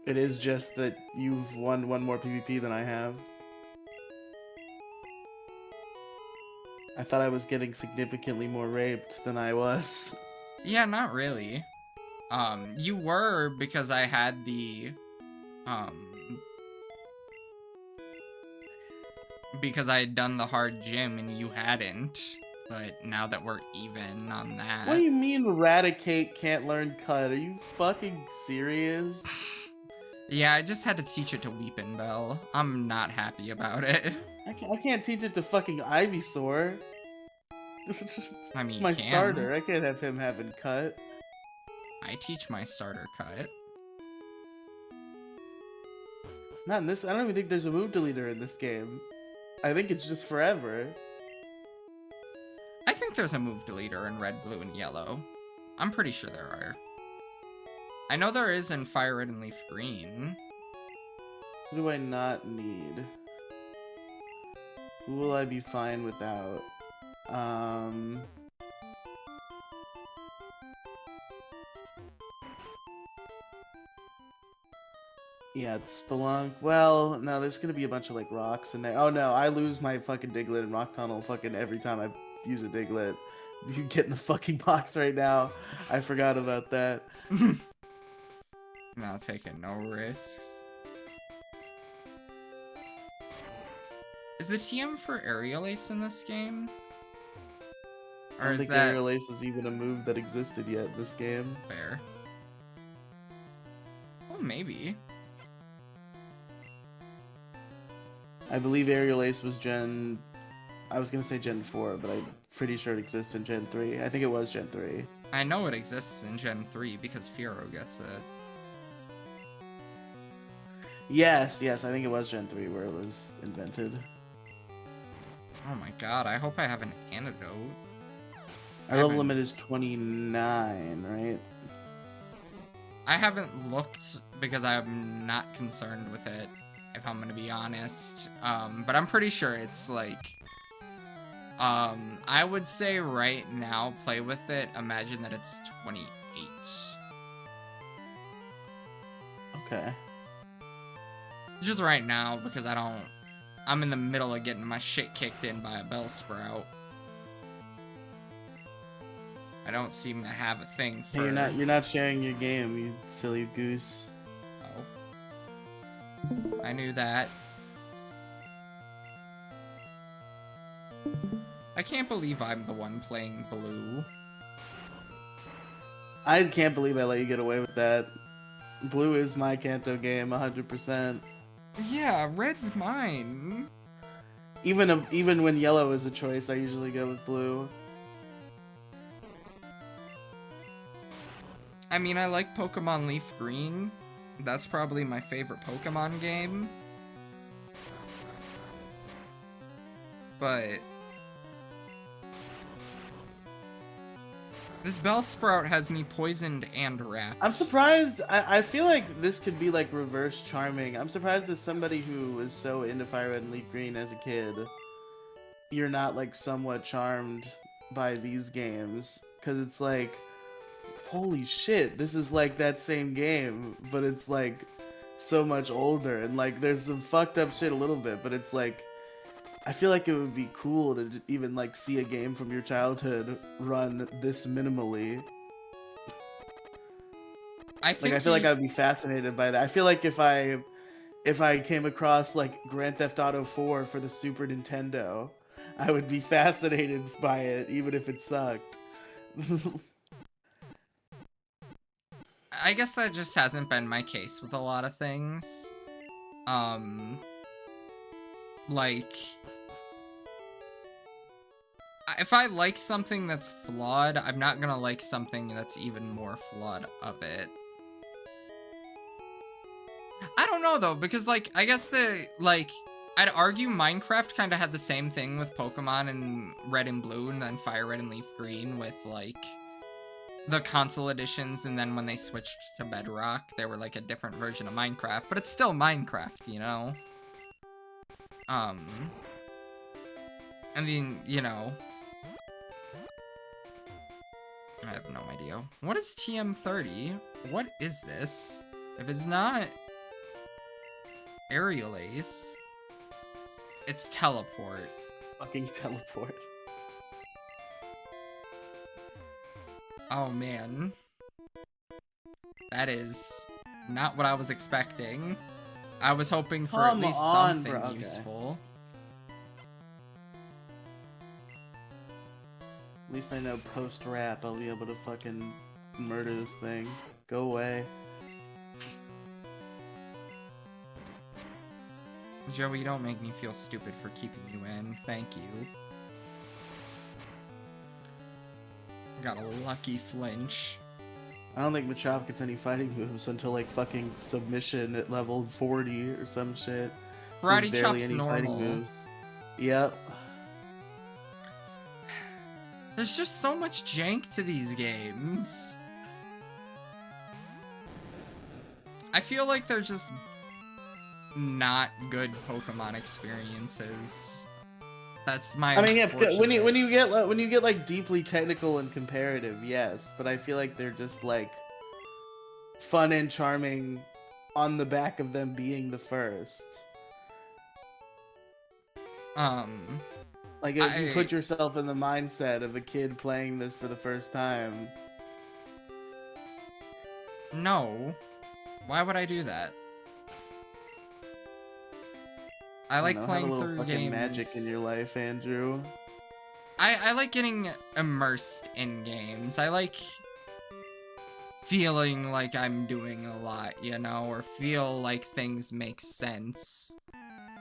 It is just that you've won one more PvP than I have. I thought I was getting significantly more raped than I was. Yeah, not really. You were, because I had the, because I had done the hard gym and you hadn't. But now that we're even on that... What do you mean Eradicate can't learn Cut? Are you fucking serious? Yeah, I just had to teach it to Weepinbell. I'm not happy about it. I can't teach it to fucking Ivysaur. I mean, it's my starter. I can't have him having Cut. I teach my starter Cut. Not in this. I don't even think there's a move deleter in this game. I think it's just forever. I think there's a move deleter in red, blue, and yellow. I'm pretty sure there are. I know there is in Fire Red and Leaf Green. Who do I not need? Who will I be fine without? Yeah, it's Spelunk. Well, no, there's gonna be a bunch of like rocks in there. Oh no, I lose my fucking Diglett in Rock Tunnel fucking every time I use a Diglett. You get in the fucking box right now. I forgot about that. Not taking no risks. Is the TM for Aerial Ace in this game? Or I don't is think that... Aerial Ace was even a move that existed yet in this game. Fair. Well, maybe. I believe Aerial Ace was Gen. I was gonna say Gen 4, but I'm pretty sure it exists in Gen 3. I think it was Gen 3. I know it exists in Gen 3 because Fiero gets it. Yes, I think it was Gen 3 where it was invented. Oh my god, I hope I have an antidote. Our level limit is 29, right? I haven't looked because I'm not concerned with it, if I'm gonna be honest. But I'm pretty sure it's like... I would say right now, play with it, imagine that it's 28. Okay. Just right now, because I'm in the middle of getting my shit kicked in by a Bellsprout. I don't seem to have a thing for... Hey, you're not sharing your game, you silly goose. Oh. I knew that. I can't believe I'm the one playing blue. I can't believe I let you get away with that. Blue is my Kanto game, 100%. Yeah, red's mine. Even when yellow is a choice, I usually go with blue. I mean, I like Pokemon Leaf Green. That's probably my favorite Pokemon game. But... this Bellsprout has me poisoned and wrapped. I'm surprised. I feel like this could be like reverse charming. I'm surprised as somebody who was so into Fire Red and Leaf Green as a kid, you're not like somewhat charmed by these games. Because it's like, holy shit, this is like that same game, but it's like so much older. And like there's some fucked up shit a little bit, but it's like, I feel like it would be cool to even like see a game from your childhood run this minimally. I feel like I would be fascinated by that. I feel like if I came across like Grand Theft Auto 4 for the Super Nintendo, I would be fascinated by it, even if it sucked. I guess that just hasn't been my case with a lot of things. Like... if I like something that's flawed, I'm not gonna like something that's even more flawed of it. I don't know, though, because, like, I guess I'd argue Minecraft kind of had the same thing with Pokemon and Red and Blue, and then Fire Red and Leaf Green with, like, the console editions, and then when they switched to Bedrock, they were, like, a different version of Minecraft, but it's still Minecraft, you know? I mean, you know... I have no idea. What is TM30? What is this? If it's not Aerial Ace, it's Teleport. Fucking Teleport. Oh man. That is not what I was expecting. I was hoping for at least something useful. At least I know post-rap I'll be able to fucking murder this thing. Go away. Joey, don't make me feel stupid for keeping you in. Thank you. Got a lucky flinch. I don't think Machop gets any fighting moves until like fucking submission at level 40 or some shit. Karate Chop's normal. Yep. There's just so much jank to these games. I feel like they're just not good Pokemon experiences. That's my. I mean, yeah, when you get like deeply technical and comparative, yes, but I feel like they're just like fun and charming on the back of them being the first. Like, if you put yourself in the mindset of a kid playing this for the first time. No. Why would I do that? I like playing have a little through fucking games. Magic in your life, Andrew. I like getting immersed in games. I like feeling like I'm doing a lot, you know, or feel like things make sense.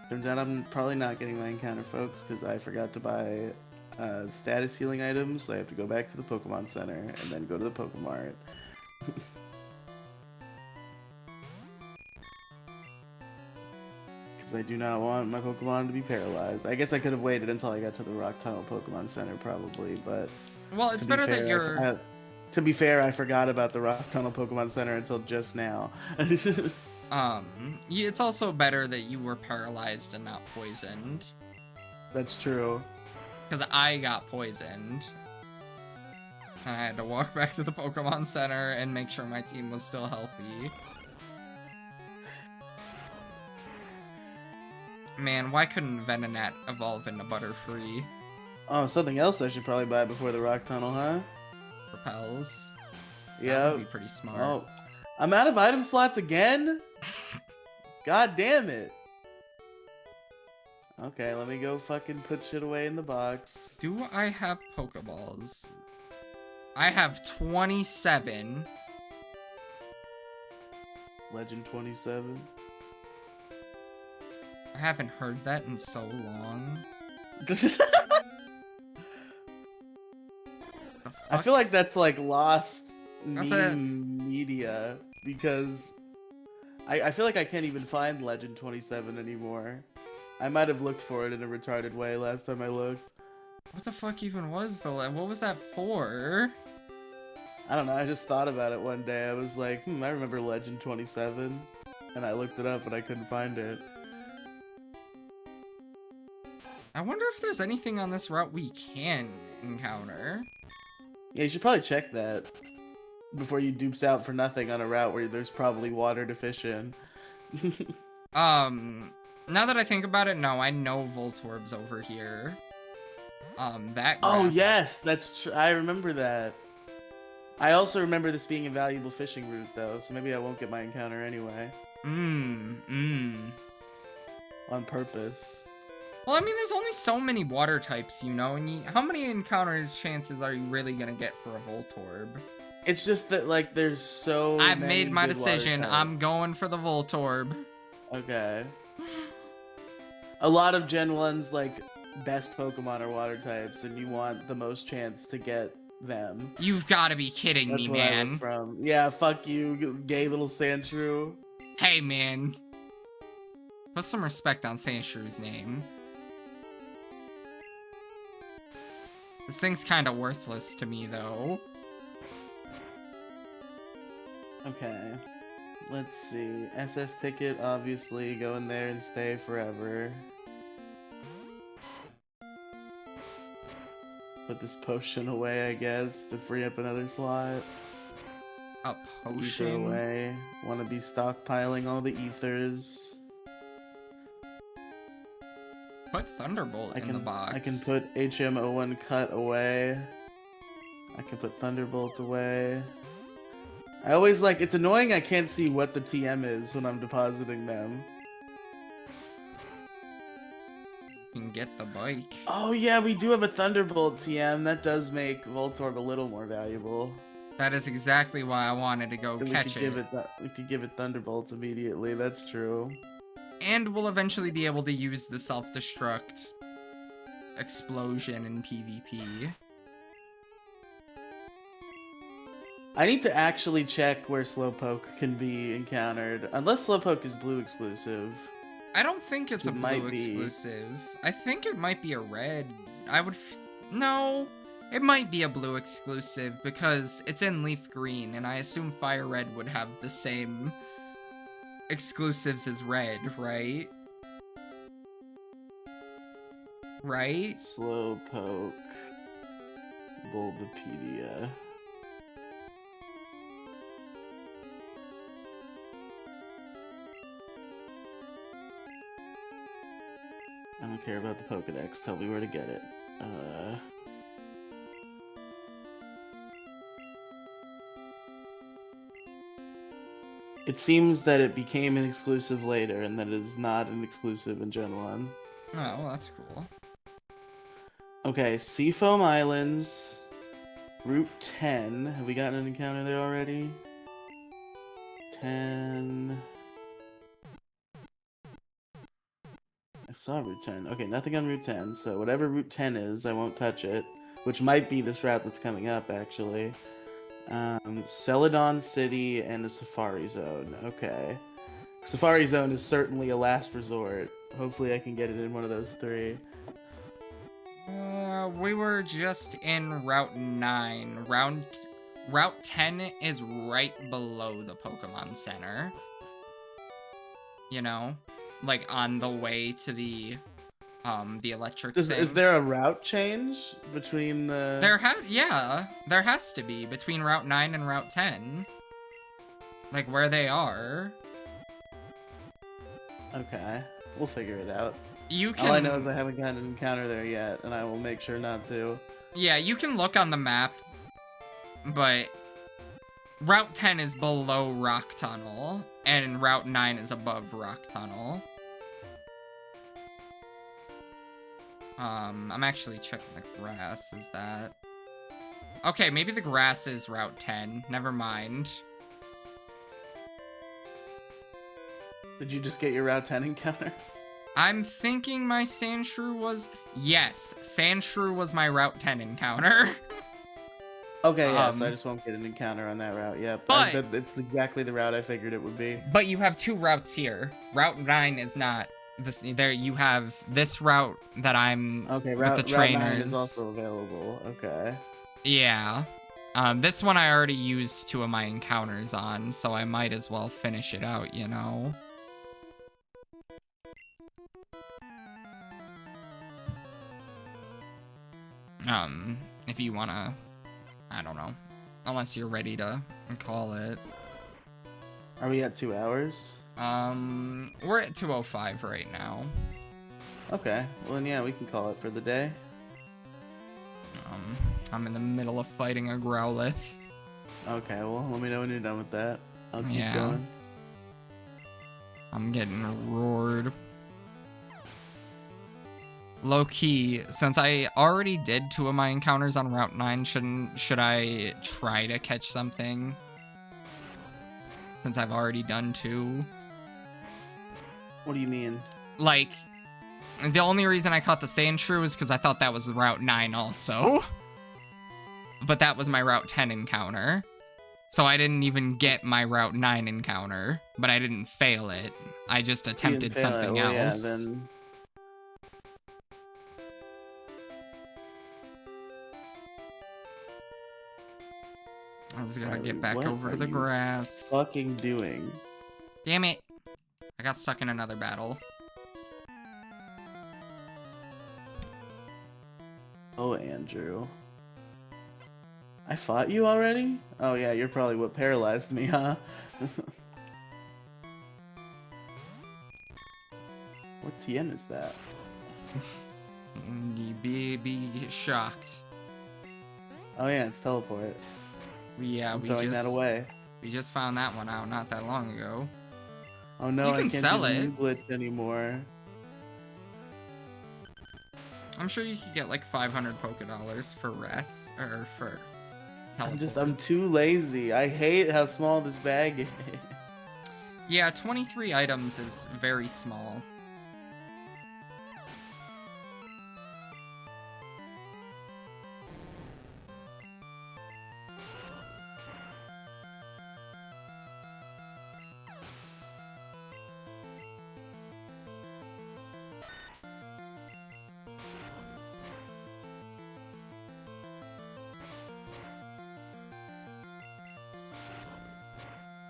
Turns out I'm probably not getting my encounter, folks, because I forgot to buy status healing items, so I have to go back to the Pokemon Center and then go to the Pokemart. Because I do not want my Pokemon to be paralyzed. I guess I could have waited until I got to the Rock Tunnel Pokemon Center, probably, but... Well, it's better that you're... To be fair, I forgot about the Rock Tunnel Pokemon Center until just now. It's also better that you were paralyzed and not poisoned. That's true. Because I got poisoned. I had to walk back to the Pokemon Center and make sure my team was still healthy. Man, why couldn't Venonat evolve into Butterfree? Oh, something else I should probably buy before the Rock Tunnel, huh? Propels. Yeah. That would be pretty smart. Oh, I'm out of item slots again? God damn it. Okay, let me go fucking put shit away in the box. Do I have Pokeballs? I have 27. Legend 27. I haven't heard that in so long. I feel like that's like lost meme media because I feel like I can't even find Legend 27 anymore. I might have looked for it in a retarded way last time I looked. What the fuck even was what was that for? I don't know, I just thought about it one day. I was like, I remember Legend 27. And I looked it up and I couldn't find it. I wonder if there's anything on this route we can encounter. Yeah, you should probably check that before you dupes out for nothing on a route where there's probably water deficient. Now that I think about it, no, I know Voltorb's over here. That grass. Oh, yes, that's true. I remember that. I also remember this being a valuable fishing route, though, so maybe I won't get my encounter anyway. On purpose. Well, I mean, there's only so many water types, you know, and how many encounter chances are you really gonna get for a Voltorb? It's just that, like, there's so I've many made my good water decision. types. I'm going for the Voltorb. Okay. A lot of Gen 1's, like, best Pokemon are water types, and you want the most chance to get them. You've got to be kidding me, man. From. Yeah, fuck you, gay little Sandshrew. Hey, man. Put some respect on Sandshrew's name. This thing's kind of worthless to me, though. Okay. Let's see. SS ticket, obviously. Go in there and stay forever. Put this potion away, I guess, to free up another slot. A potion? Ether away. Want to be stockpiling all the ethers. Put Thunderbolt in the box. I can put HM01 cut away. I can put Thunderbolt away. I always like, it's annoying I can't see what the TM is when I'm depositing them. You can get the bike. Oh yeah, we do have a Thunderbolt TM. That does make Voltorb a little more valuable. That is exactly why I wanted to go catch it. We could give it Thunderbolt immediately, that's true. And we'll eventually be able to use the self-destruct explosion in PvP. I need to actually check where Slowpoke can be encountered. Unless Slowpoke is blue exclusive. I don't think it's a blue exclusive. I think it might be a red. No, it might be a blue exclusive because it's in Leaf Green, and I assume Fire Red would have the same exclusives as Red, right? Right? Slowpoke. Bulbapedia. I don't care about the Pokedex. Tell me where to get it. It seems that it became an exclusive later, and that it is not an exclusive in Gen 1. Oh, well, that's cool. Okay, Seafoam Islands, Route 10. Have we gotten an encounter there already? 10... saw Route 10. Okay, nothing on Route 10. So whatever Route 10 is, I won't touch it. Which might be this route that's coming up, actually. Celadon City and the Safari Zone. Okay. Safari Zone is certainly a last resort. Hopefully I can get it in one of those three. We were just in Route 9. Route 10 is right below the Pokemon Center. You know? Like, on the way to the electric thing. Is there a route change between the... There has to be, between Route 9 and Route 10. Like, where they are. Okay, we'll figure it out. You can... All I know is I haven't gotten an encounter there yet, and I will make sure not to. Yeah, you can look on the map, but Route 10 is below Rock Tunnel, and Route 9 is above Rock Tunnel. I'm actually checking the grass, is that... Okay, maybe the grass is Route 10, never mind. Did you just get your Route 10 encounter? I'm thinking my Sandshrew was... Yes, Sandshrew was my Route 10 encounter. Okay, yeah, so I just won't get an encounter on that route, yeah. But... it's exactly the route I figured it would be. But you have two routes here. Route 9 is not... There you have this route that I'm okay, with the trainers. Route 9 is also available. Okay. Yeah. This one I already used 2 of my encounters on, so I might as well finish it out, you know? If you wanna... I don't know. Unless you're ready to call it. Are we at 2 hours? We're at 2:05 right now. Okay, well then yeah, we can call it for the day. I'm in the middle of fighting a Growlithe. Okay, well let me know when you're done with that. I'll keep going. I'm getting roared. Low-key, since I already did 2 of my encounters on Route 9, should I try to catch something? Since I've already done 2. What do you mean? Like, the only reason I caught the Sandshrew is because I thought that was Route 9 also. But that was my Route 10 encounter. So I didn't even get my Route 9 encounter. But I didn't fail it. I just attempted something else. Yeah, then... I was gonna get back over to the grass. What are you fucking doing? Damn it. I got stuck in another battle. Oh, Andrew. I fought you already? Oh yeah, you're probably what paralyzed me, huh? What TN is that? You be shocked. Oh yeah, it's teleport. Yeah, I'm throwing that away. We just found that one out not that long ago. Oh no, I can't sell do it. glitch anymore. I'm sure you could get like 500 Pokédollars for rest or for teleport. I'm too lazy. I hate how small this bag is. Yeah, 23 items is very small.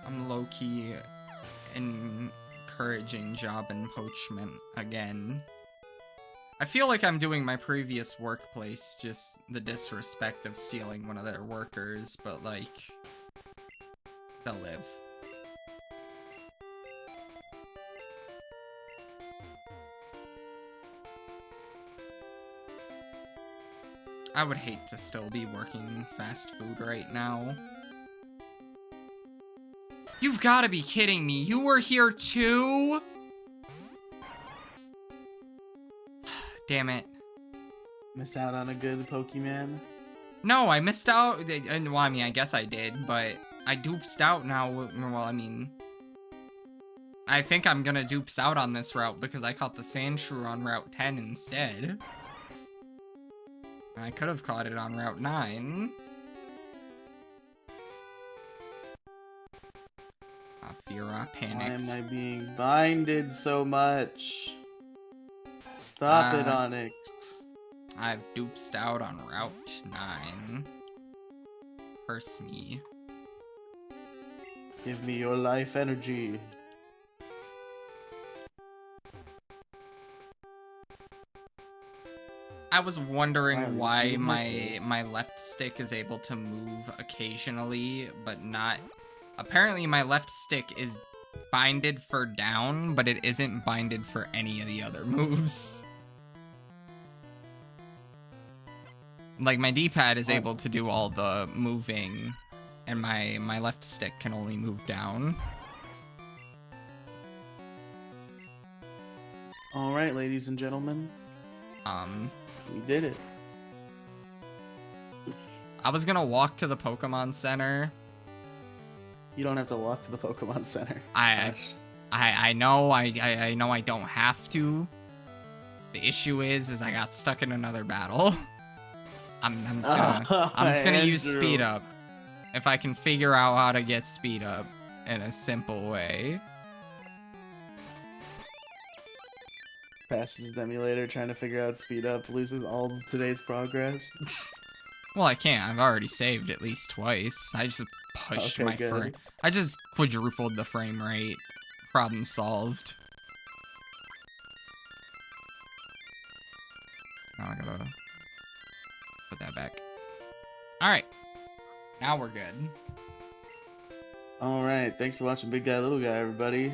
I'm low-key encouraging job empoachment again. I feel like I'm doing my previous workplace, just the disrespect of stealing one of their workers, but like, they'll live. I would hate to still be working fast food right now. You've got to be kidding me. You were here too? Damn it. Miss out on a good Pokemon? No, I missed out. Well, I mean, I guess I did, but I duped out now. Well, I mean, I think I'm gonna dupes out on this route because I caught the Sandshrew on Route 10 instead. I could have caught it on Route 9. Fira panicked. Why am I being binded so much? Stop it, Onyx. I've duped out on Route 9. Curse me. Give me your life energy. I was wondering why my left stick is able to move occasionally, but not... Apparently my left stick is binded for down, but it isn't binded for any of the other moves. Like, my D-pad is able to do all the moving, and my left stick can only move down. Alright, ladies and gentlemen. We did it. I was gonna walk to the Pokemon Center. You don't have to walk to the Pokemon Center. I know I know I don't have to. The issue is I got stuck in another battle. I'm just gonna use speed up. If I can figure out how to get speed up in a simple way. Passes his emulator trying to figure out speed up, loses all of today's progress. Well, I can't. I've already saved at least twice. I just pushed my frame. I just quadrupled the frame rate. Problem solved. Now I gotta put that back. Alright. Now we're good. Alright, thanks for watching Big Guy, Little Guy, everybody.